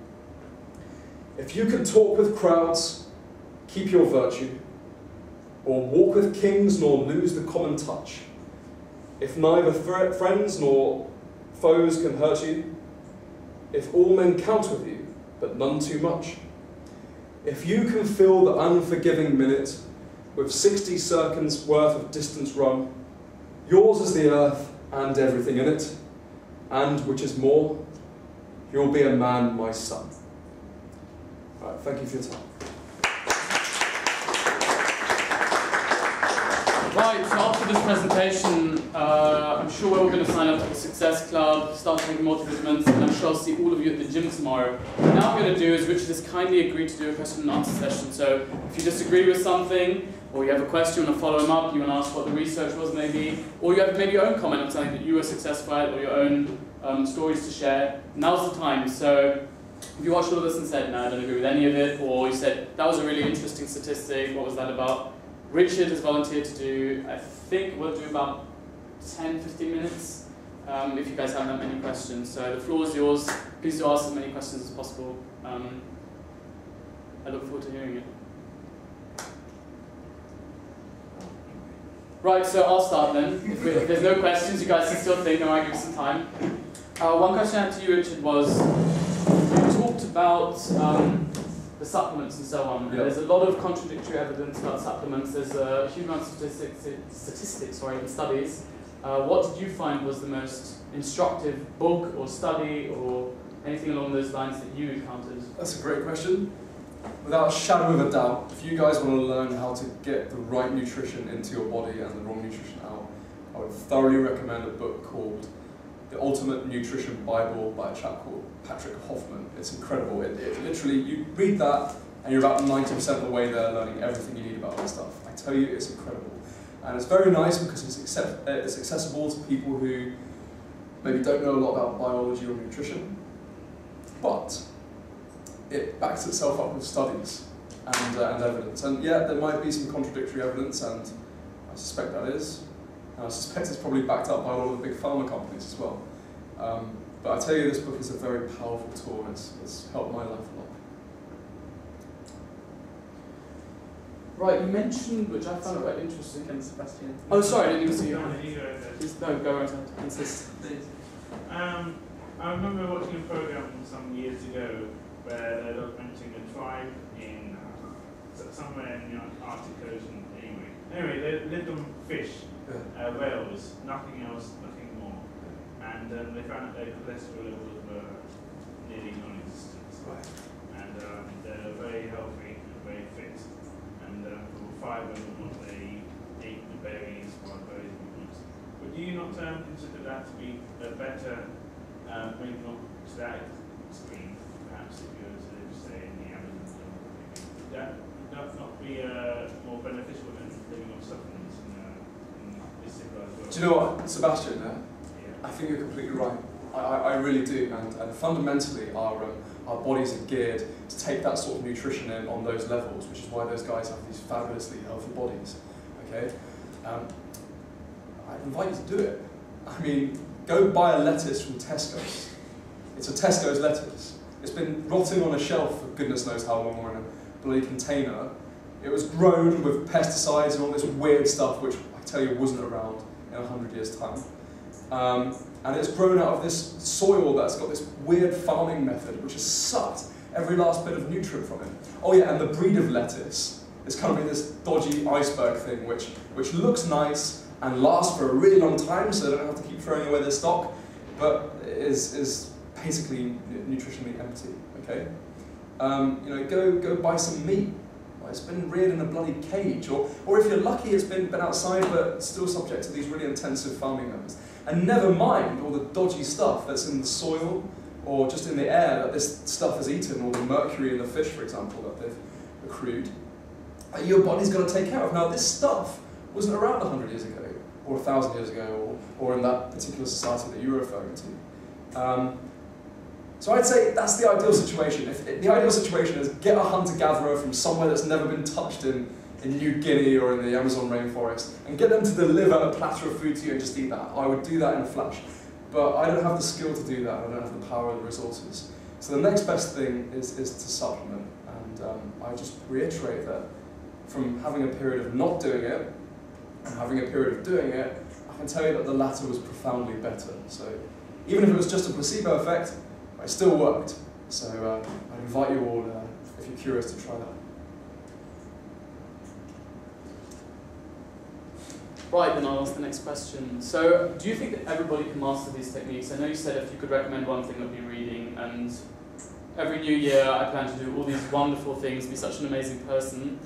If you can talk with crowds, keep your virtue, or walk with kings nor lose the common touch, if neither friends nor foes can hurt you, if all men count with you, but none too much, if you can fill the unforgiving minute with 60 seconds worth of distance run, yours is the earth and everything in it, and, which is more, you'll be a man, my son. All right, thank you for your time. Right, so after this presentation, I'm sure we're all going to sign up to the Success Club, start taking multivitamins, and I'm sure I'll see all of you at the gym tomorrow. Now what I'm going to do is Richard has kindly agreed to do a question and answer session, so if you disagree with something, or you have a question, you want to follow him up, you want to ask what the research was maybe, or you have maybe your own comment on something that you were successful at, or your own stories to share, now's the time. So if you watched all of this and said, no, I don't agree with any of it, or you said, that was a really interesting statistic, what was that about? Richard has volunteered to do, I think we'll do about 10-15 minutes, if you guys have that many questions. So the floor is yours. Please do ask as many questions as possible. I look forward to hearing it. Right, so I'll start then. If there's no questions, you guys can still think, no, I'll give you some time. One question I had to you, Richard, was you talked about the supplements and so on. Yep. There's a lot of contradictory evidence about supplements. There's a huge amount of statistics and studies. What did you find was the most instructive book or study or anything along those lines that you encountered? That's a great question. Without a shadow of a doubt, if you guys want to learn how to get the right nutrition into your body and the wrong nutrition out, I would thoroughly recommend a book called The Ultimate Nutrition Bible by a chap called Patrick Hoffman. It's incredible. It literally, you read that and you're about 90% of the way there learning everything you need about this stuff. I tell you, it's incredible. And it's very nice because it's accessible to people who maybe don't know a lot about biology or nutrition, but it backs itself up with studies and evidence. And yeah, there might be some contradictory evidence, and I suspect that is. And I suspect it's probably backed up by all of the big pharma companies as well. But I tell you, this book is a very powerful tool, and it's helped my life a lot. Right, you mentioned, which I found quite interesting, and Sebastian. Oh, sorry, I didn't even see you. Please, no, go right ahead. Insist. I remember watching a program some years ago where they were mentioning a tribe in somewhere in the Arctic Ocean. Anyway, they lived on fish, whales, nothing else, nothing more, and they found that their cholesterol levels were nearly non-existent, and they were very healthy and very fit. And for 5 of them, they ate the berries while berries were eaten. But do you not consider that to be a better, maybe not to that extreme, perhaps if you were to live, say, in the Amazon jungle, would that not be more beneficial than living on supplements in this civilized world? Do you know what, Sebastian? Yeah. I think you're completely right. I really do, and fundamentally our bodies are geared to take that sort of nutrition in on those levels, which is why those guys have these fabulously healthy bodies. Okay, I invite you to do it. I mean, go buy a lettuce from Tesco's. It's a Tesco's lettuce. It's been rotting on a shelf for goodness knows how long, or in a bloody container. It was grown with pesticides and all this weird stuff, which I tell you wasn't around in 100 years' time. And it's grown out of this soil that's got this weird farming method, which has sucked every last bit of nutrient from it. Oh yeah, and the breed of lettuce is kind of this dodgy iceberg thing, which looks nice and lasts for a really long time, so they don't have to keep throwing away their stock, but is basically nutritionally empty. Okay, you know, go buy some meat. It's been reared in a bloody cage, or if you're lucky, it's been outside, but still subject to these really intensive farming methods. And never mind all the dodgy stuff that's in the soil or just in the air that this stuff has eaten, or the mercury in the fish, for example, that they've accrued. Your body's got to take care of. Now, this stuff wasn't around 100 years ago, or 1,000 years ago, or in that particular society that you're referring to. So I'd say that's the ideal situation. If the ideal situation is get a hunter-gatherer from somewhere that's never been touched in New Guinea or in the Amazon rainforest, and get them to deliver a platter of food to you and just eat that. I would do that in a flash. But I don't have the skill to do that, I don't have the power or the resources. So the next best thing is to supplement. And I just reiterate that from having a period of not doing it, and having a period of doing it, I can tell you that the latter was profoundly better. So even if it was just a placebo effect, it still worked. So I'd invite you all, if you're curious, to try that. Right, then I'll ask the next question. So, do you think that everybody can master these techniques? I know you said if you could recommend one thing, it would be reading, and every new year I plan to do all these wonderful things, be such an amazing person,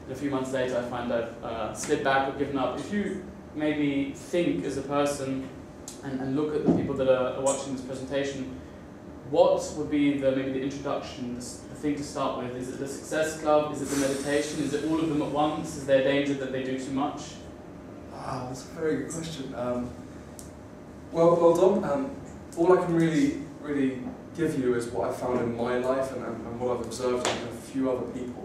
and a few months later I find I've slid back or given up. If you maybe think as a person and look at the people that are watching this presentation, what would be maybe the introduction, the thing to start with? Is it the Success Club? Is it the meditation? Is it all of them at once? Is there danger that they do too much? Ah, that's a very good question. Well done. All I can really give you is what I found in my life and what I've observed in a few other people.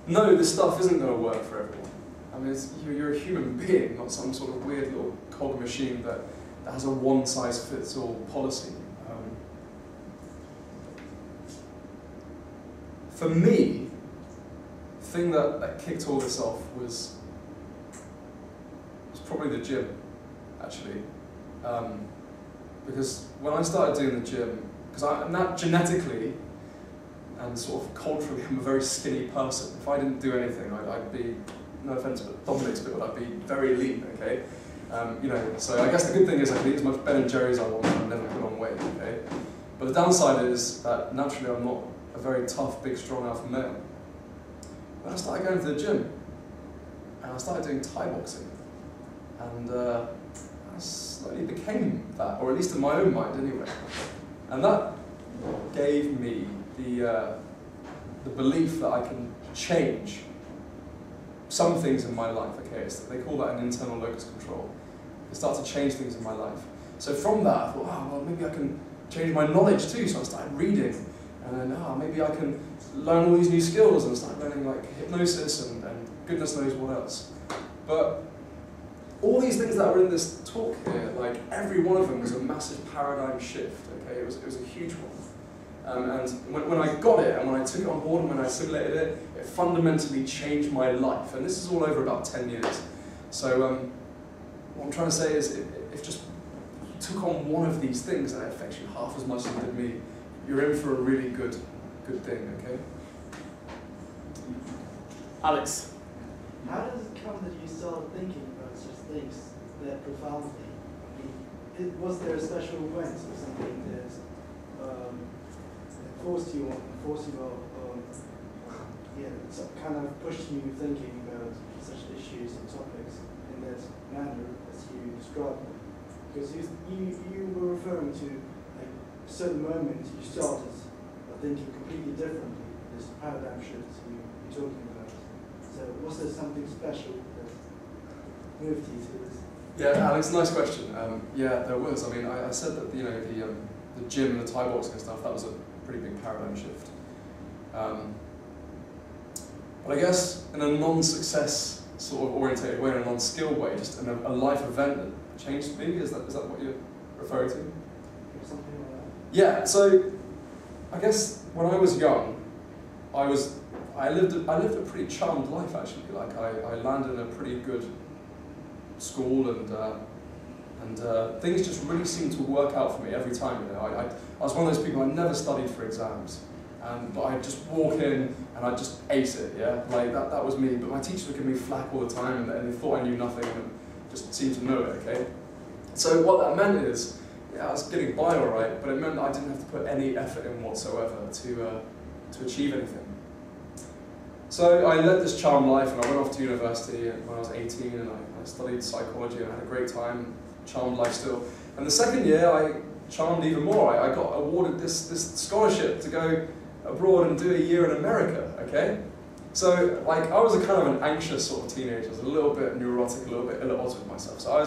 No, this stuff isn't going to work for everyone. I mean, you're a human being, not some sort of weird little cog machine that has a one-size-fits-all policy. For me, the thing that kicked all this off was probably the gym, actually. Because when I started doing the gym, because I'm genetically and sort of culturally, I'm a very skinny person. If I didn't do anything, I'd be, no offense, but Dominic's bit, I'd be very lean, okay? You know, so I guess the good thing is I can eat as much Ben and Jerry's as I want and I've never put on weight, okay? But the downside is that naturally I'm not a very tough, big, strong alpha male. When I started going to the gym, and I started doing Thai boxing, and I slowly became that, or at least in my own mind anyway. And that gave me the belief that I can change some things in my life, okay? They call that an internal locus control. I start to change things in my life. So from that, I thought, oh, well, maybe I can change my knowledge too. So I started reading, and then, maybe I can learn all these new skills, and start learning like hypnosis and goodness knows what else. But all these things that are in this talk here, like every one of them was a massive paradigm shift, okay? It was a huge one. And when I got it, and when I took it on board, and when I assimilated it, it fundamentally changed my life. And this is all over about 10 years. So what I'm trying to say is, if just you took on one of these things and it affects you half as much as it did me, you're in for a really good thing, okay? Alex. How does it come that you started thinking about such things that profoundly? I mean, was there a special event or something that forced you it's kind of pushed you thinking about such issues and topics in that manner as you described them. Because you were referring to like, a certain moment you started thinking completely differently, this paradigm shift you're talking about. So was there something special that moved you to this? Yeah, Alex, nice question. Yeah, there was. I mean, I said that the gym and the Thai boxing and stuff, that was a pretty big paradigm shift. But I guess in a non-success sort of orientated way, in a non-skill way, just in a life event that changed me. Is that what you're referring to? Something like that. Yeah. So I guess when I was young, I lived a pretty charmed life actually. Like I landed in a pretty good school and things just really seemed to work out for me every time. You know, I was one of those people, I never studied for exams, but I'd just walk in and I'd just ace it. Yeah, like that was me. But my teachers would give me flack all the time, and they thought I knew nothing and just seemed to know it. Okay, so what that meant is, yeah, I was getting by all right, but it meant that I didn't have to put any effort in whatsoever to achieve anything. So I led this charmed life, and I went off to university when I was 18, and I studied psychology, and I had a great time, charmed life still. And the second year, I charmed even more. I got awarded this scholarship to go abroad and do a year in America, okay? So, like, I was a kind of an anxious sort of teenager. I was a little bit neurotic, a little bit ill at odds with myself. So I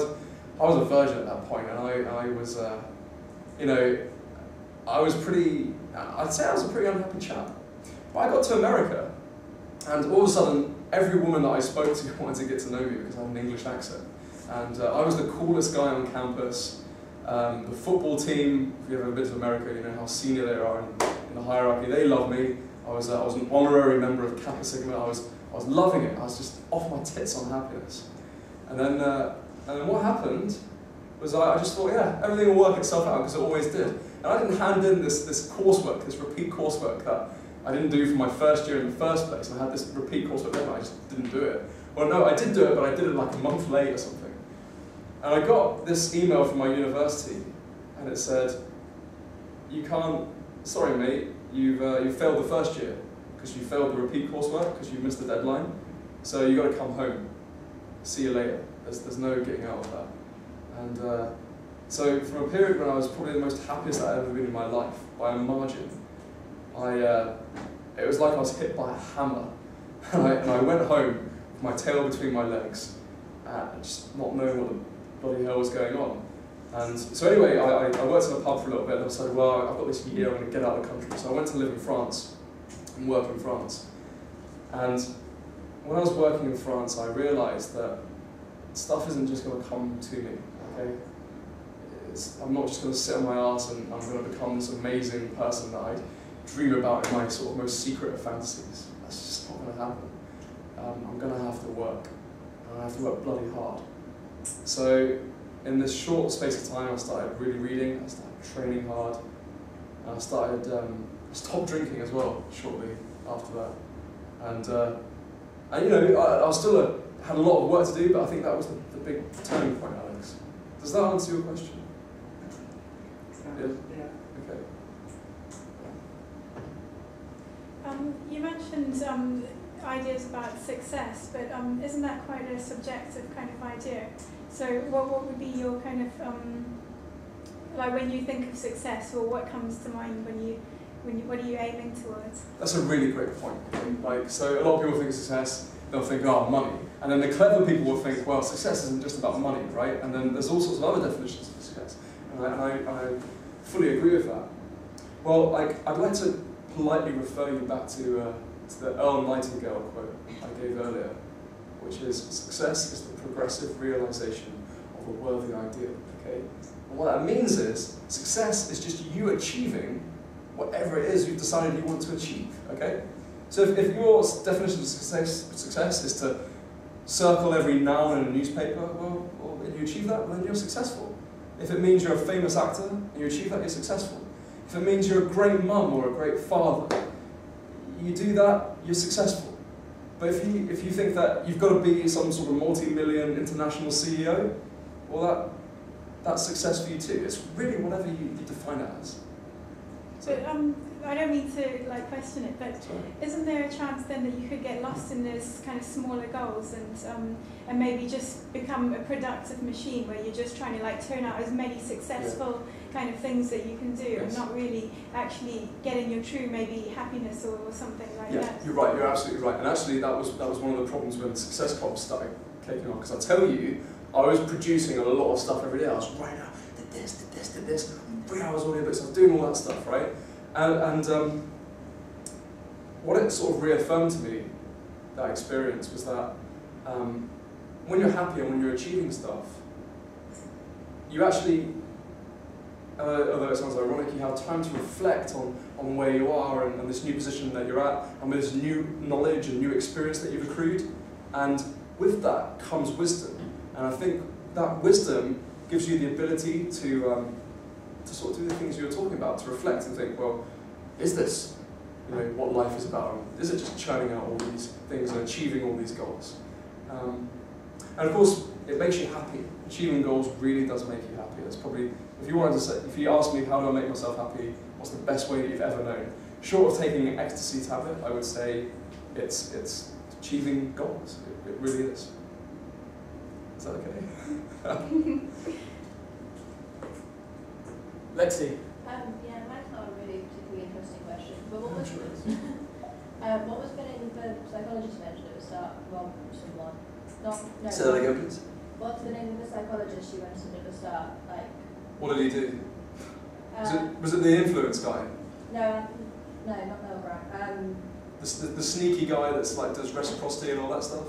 was a virgin at that point, and I was, you know, I'd say I was a pretty unhappy chap. But I got to America, and all of a sudden, every woman that I spoke to wanted to get to know me because I had an English accent. And I was the coolest guy on campus. The football team, if you've ever been to America, you know how senior they are in the hierarchy. They love me. I was an honorary member of Kappa Sigma. I was loving it. I was just off my tits on happiness. And then what happened was I just thought, yeah, everything will work itself out, because it always did. And I didn't hand in this coursework, this repeat coursework that I didn't do for my first year in the first place. I had this repeat coursework, and I just didn't do it. Well, no, I did do it, but I did it like a month late or something. And I got this email from my university, and it said, sorry mate, you've failed the first year, because you failed the repeat coursework, because you missed the deadline, so you've got to come home. See you later. There's no getting out of that. And so from a period when I was probably the most happiest I'd ever been in my life, by a margin, it was like I was hit by a hammer. And I went home with my tail between my legs, just not knowing what the bloody hell was going on. And so anyway, I worked in a pub for a little bit, and I decided, well, I've got this year, I'm going to get out of the country. So I went to live in France and work in France. And when I was working in France, I realised that stuff isn't just going to come to me, okay? I'm not just going to sit on my arse and I'm going to become this amazing person that I dream about in my sort of most secret of fantasies. That's just not going to happen. I'm going to have to work. And I have to work bloody hard. So in this short space of time, I started really reading, I started training hard, and I stopped drinking as well shortly after that. And you know, I was still had a lot of work to do, but I think that was the big turning point, Alex. Does that answer your question? Yeah? Okay. You mentioned ideas about success, but isn't that quite a subjective kind of idea? So what would be your kind of, like when you think of success, or what comes to mind what are you aiming towards? That's a really great point. Like, so a lot of people think of success, they'll think, oh, money. And then the clever people will think, well, success isn't just about money, right? And then there's all sorts of other definitions of success. And I fully agree with that. Well, I'd like to politely refer you back to the Earl Nightingale quote I gave earlier, which is, success is the progressive realization of a worthy ideal, okay? And what that means is, success is just you achieving whatever it is you've decided you want to achieve, okay? So if your definition of success is to circle every noun in a newspaper, well, and you achieve that, well, then you're successful. If it means you're a famous actor and you achieve that, you're successful. If it means you're a great mum or a great father, you do that, you're successful. But if you think that you've got to be some sort of multi-million international CEO, well, that's success for you too. It's really whatever you define it as. But I don't mean to like question it, but isn't there a chance then that you could get lost in those kind of smaller goals and maybe just become a productive machine where you're just trying to like turn out as many successful kind of things that you can do and not really actually getting your true maybe happiness or something like that? Yeah, you're right. You're absolutely right. And actually, that was one of the problems when Success Club started kicking on. Because I tell you, I was producing a lot of stuff every day. I was writing out, did this, 3 hours audiobooks. I was doing all that stuff, right? And what it sort of reaffirmed to me, that experience, was that when you're happy and when you're achieving stuff, you actually, although it sounds ironic, you have time to reflect on where you are and this new position that you're at, and with this new knowledge and new experience that you've accrued. And with that comes wisdom. And I think that wisdom gives you the ability to sort of do the things you were talking about, to reflect and think, well, is this what life is about? Is it just churning out all these things and achieving all these goals? And of course, it makes you happy. Achieving goals really does make you happy. That's probably, if you ask me how do I make myself happy, what's the best way that you've ever known? Short of taking an ecstasy tablet, I would say it's achieving goals. It really is. Is that okay? Lexi. Yeah, mine's not a really particularly interesting question, but what was the name of the psychologist mentioned at the start? Well, someone. No. Say that again, please. What's the name of the psychologist you mentioned at the start? Like. What did he do? Was it the influence guy? No, not Mel Brown. The sneaky guy that's like does reciprocity and all that stuff?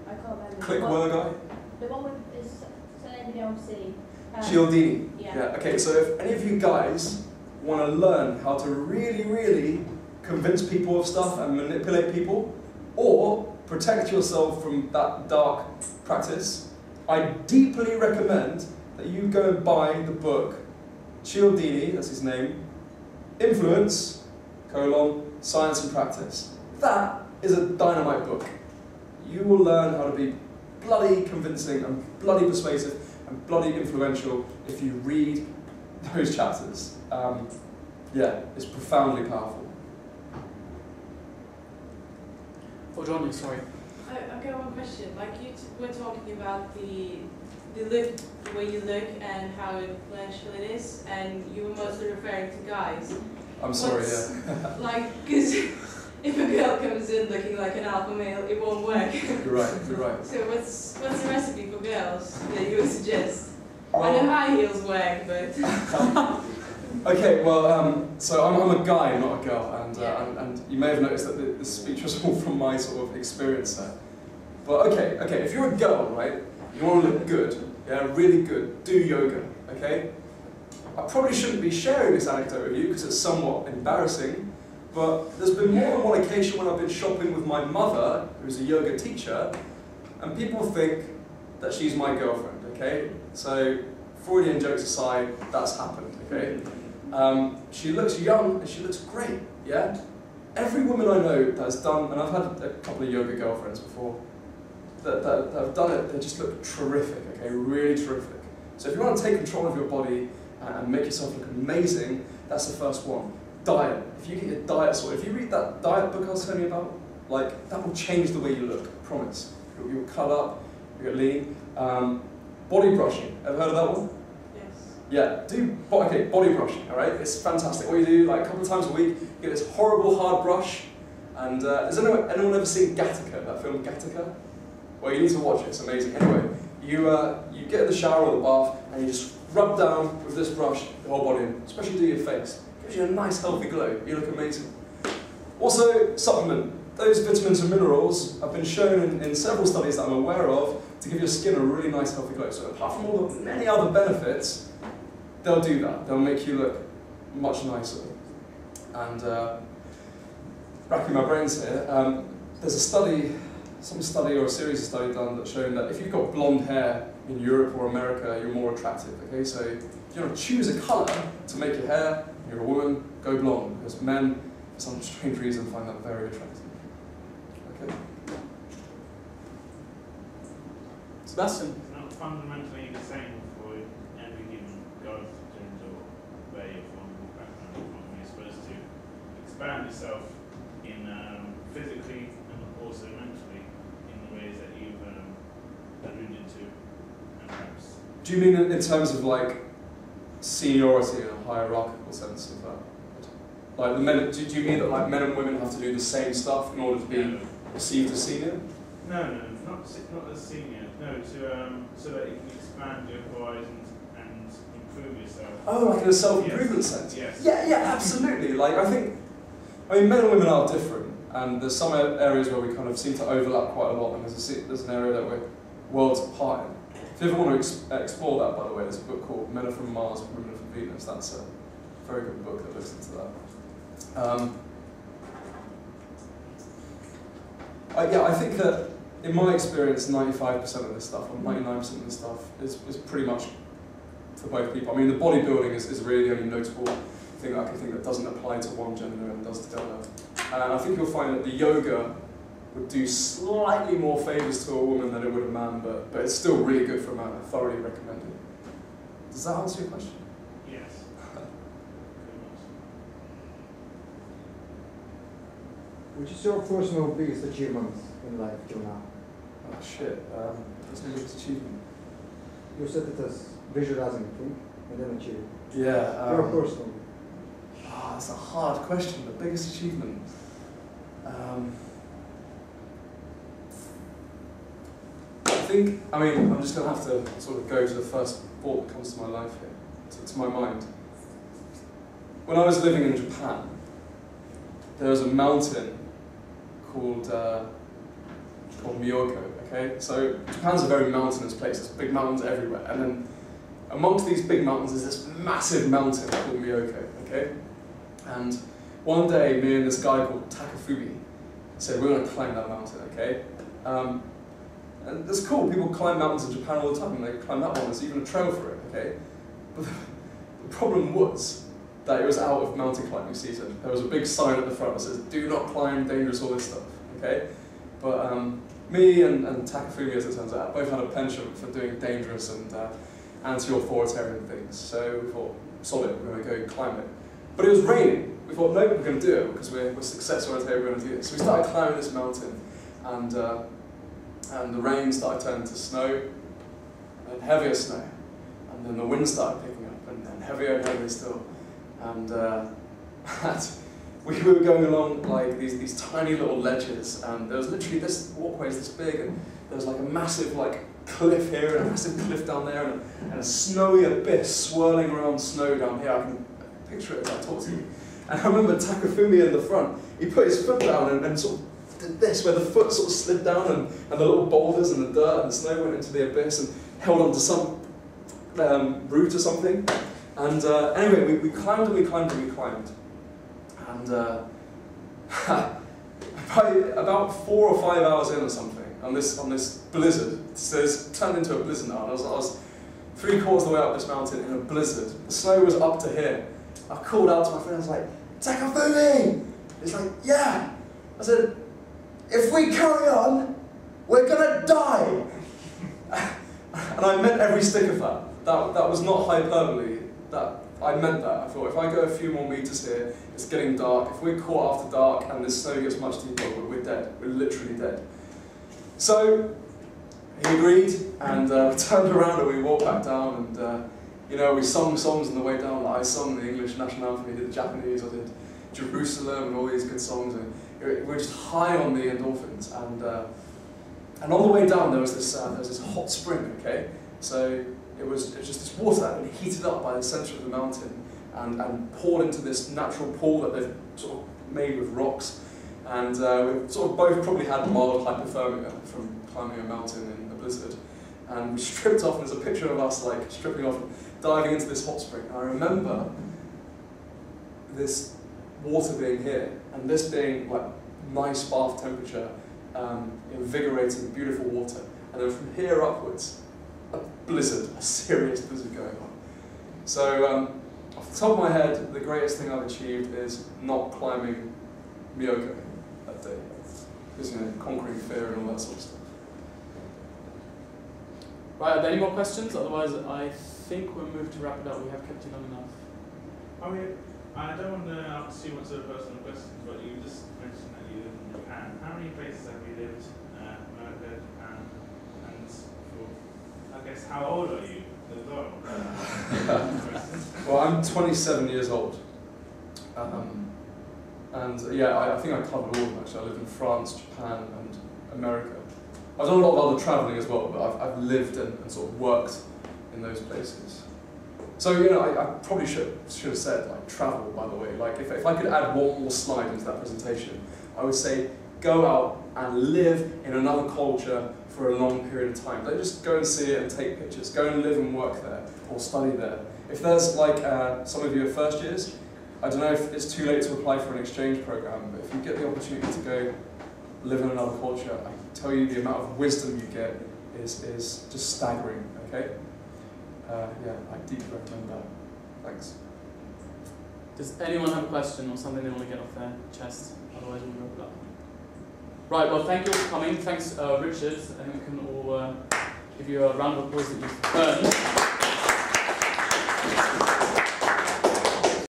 I can't remember. Click word guy? The one with his surname you don't see. Cialdini. Yeah. Okay, so if any of you guys want to learn how to really, really convince people of stuff and manipulate people, or protect yourself from that dark practice, I deeply recommend that you go and buy the book Cialdini, that's his name, Influence, Science and Practice. That is a dynamite book. You will learn how to be bloody convincing and bloody persuasive and bloody influential if you read those chapters. Yeah, it's profoundly powerful. Oh, John, sorry. I've got one question. Like you were talking about the look, the way you look, and how influential it is, and you were mostly referring to guys. I'm sorry, yeah. Like, because if a girl comes in looking like an alpha male, it won't work. You're right. So what's the recipe for girls that you would suggest? I know high heels work, but. Okay, well, so I'm a guy, not a girl, and you may have noticed that this speech was all from my sort of experience there. But okay, if you're a girl, right, you want to look good, yeah, really good, do yoga, okay? I probably shouldn't be sharing this anecdote with you because it's somewhat embarrassing, but there's been more than one occasion when I've been shopping with my mother, who's a yoga teacher, and people think that she's my girlfriend, okay? So, Freudian jokes aside, that's happened, okay? She looks young and she looks great, yeah? Every woman I know that's done, and I've had a couple of yoga girlfriends before, that have done it, they just look terrific, okay? Really terrific. So if you want to take control of your body and make yourself look amazing, that's the first one. Diet. If you get your diet sorted, if you read that diet book I was telling you about, like, that will change the way you look, I promise. You'll cut up, you'll get lean. Body brushing, ever heard of that one? Yeah, body brushing, alright? It's fantastic. What you do, like a couple of times a week, you get this horrible hard brush, and has anyone ever seen Gattaca, that film Gattaca? Well, you need to watch it, it's amazing. Anyway, you get in the shower or the bath, and you just rub down with this brush the whole body, especially do your face. It gives you a nice healthy glow, you look amazing. Also, supplement. Those vitamins and minerals have been shown in several studies that I'm aware of to give your skin a really nice healthy glow. So apart from all the many other benefits, they'll do that. They'll make you look much nicer. And racking my brains here, there's a study, some study or a series of studies done that's shown that if you've got blonde hair in Europe or America, you're more attractive. Okay, so if you want to choose a colour to make your hair, you're a woman, go blonde, because men, for some strange reason, find that very attractive. Okay. Sebastian. It's not fundamentally the same for every given God in terms of where you're from, what background you're from. You're supposed myself in physically and also mentally in the ways that you've alluded to, and perhaps. Do you mean in terms of like seniority in a hierarchical sense of that? Like the men, do you mean that like men and women have to do the same stuff in order to be perceived as senior? No, not as senior. No, so that you can expand your horizons and improve yourself. Oh, like in a self-improvement sense? Yes. Yeah, absolutely. Like I mean, men and women are different, and there's some areas where we kind of seem to overlap quite a lot, and there's an area that we're worlds apart in. If you ever want to explore that, by the way, there's a book called Men Are From Mars, Women Are From Venus. That's a very good book that looks into that. I think that in my experience, 95% of this stuff, or 99% of this stuff, is pretty much for both people. I mean, the bodybuilding is really the only notable thing that I can think that doesn't apply to one gender and does to the other. And I think you'll find that the yoga would do slightly more favours to a woman than it would a man, but it's still really good for a man. I thoroughly recommend it. Does that answer your question? Yes. Which is your personal biggest achievement in life till now? Oh shit, that's my biggest achievement. You set it as visualizing a thing and then achieve it. Yeah. Your personal. That's a hard question. The biggest achievement. I'm just going to have to sort of go to the first thought that comes to my life here, to my mind. When I was living in Japan, there was a mountain called Miyoko, okay? So Japan's a very mountainous place, there's big mountains everywhere, and then amongst these big mountains is this massive mountain called Miyoko, okay? And one day, me and this guy called Takafumi said, we're going to climb that mountain, okay? And it's cool, people climb mountains in Japan all the time, and they climb that one, there's even a trail for it, okay? But the problem was that it was out of mountain climbing season. There was a big sign at the front that says, do not climb, dangerous, all this stuff, okay? But me and Takafumi, as it turns out, both had a penchant for doing dangerous and anti-authoritarian things, so we thought, solid, we're going to go climb it. But it was raining. We thought, no, we're going to do it because we're success-oriented, we're going to do this. So we started climbing this mountain, and the rain started turning to snow, and heavier snow, and then the wind started picking up, and then heavier and heavier still. And we were going along like these tiny little ledges, and there was literally this walkway is this big, and there was like a massive like cliff here and a massive cliff down there, and a snowy abyss swirling around snow down here. I can picture it as I talk to you. And I remember Takafumi in the front, he put his foot down and sort of did this, where the foot sort of slid down and the little boulders and the dirt and the snow went into the abyss and held onto some root or something. And anyway, we climbed and we climbed and we climbed. And about 4 or 5 hours in or something, on this blizzard, it's turned into a blizzard now, and I was 3/4 of the way up this mountain in a blizzard. The snow was up to here. I called out to my friend, I was like, Takafumi! He's like, yeah! I said, if we carry on, we're gonna die! And I meant every stick of that. That was not hyperbole. I meant that. I thought, if I go a few more meters here, it's getting dark. If we're caught after dark and this snow gets much deeper, we're dead. We're literally dead. So, he agreed, and we turned around and we walked back down, and we sung songs on the way down. Like I sung the English national anthem, he did the Japanese, I did Jerusalem, and all these good songs, and we were just high on the endorphins. And on the way down, there was this hot spring. Okay, so it was just this water that had been heated up by the centre of the mountain and poured into this natural pool that they've sort of made with rocks. And we sort of both probably had mild hypothermia from climbing a mountain in the blizzard. And we stripped off, and there's a picture of us like stripping off and diving into this hot spring. And I remember this water being here, and this being like nice bath temperature, invigorating, beautiful water. And then from here upwards, a blizzard, a serious blizzard going on. So off the top of my head, the greatest thing I've achieved is not climbing Miyoko that day. Because, conquering fear and all that sort of stuff. Right, are there any more questions? Otherwise, I think we'll move to wrap it up. We have kept you long enough. I mean, I don't want to ask too much of personal questions, but you just mentioned that you live in Japan. How many places have you lived? America, Japan, and for, I guess, how old are you as well? Well, I'm 27 years old. And yeah, I think I covered all of them actually. I lived in France, Japan, and America. I've done a lot of other travelling as well, but I've lived and sort of worked in those places. So, you know, I probably should have said, like, travel, by the way. Like, if I could add one more slide into that presentation, I would say, go out and live in another culture for a long period of time. Don't just go and see it and take pictures. Go and live and work there, or study there. If there's, like, some of you are first years, I don't know if it's too late to apply for an exchange program, but if you get the opportunity to go live in another culture, I can tell you the amount of wisdom you get is just staggering, okay? Yeah, I deeply recommend that. Thanks. Does anyone have a question or something they want to get off their chest? Otherwise we'll wrap it up. Right, well thank you all for coming. Thanks Richard. I think we can all give you a round of applause that you've earned.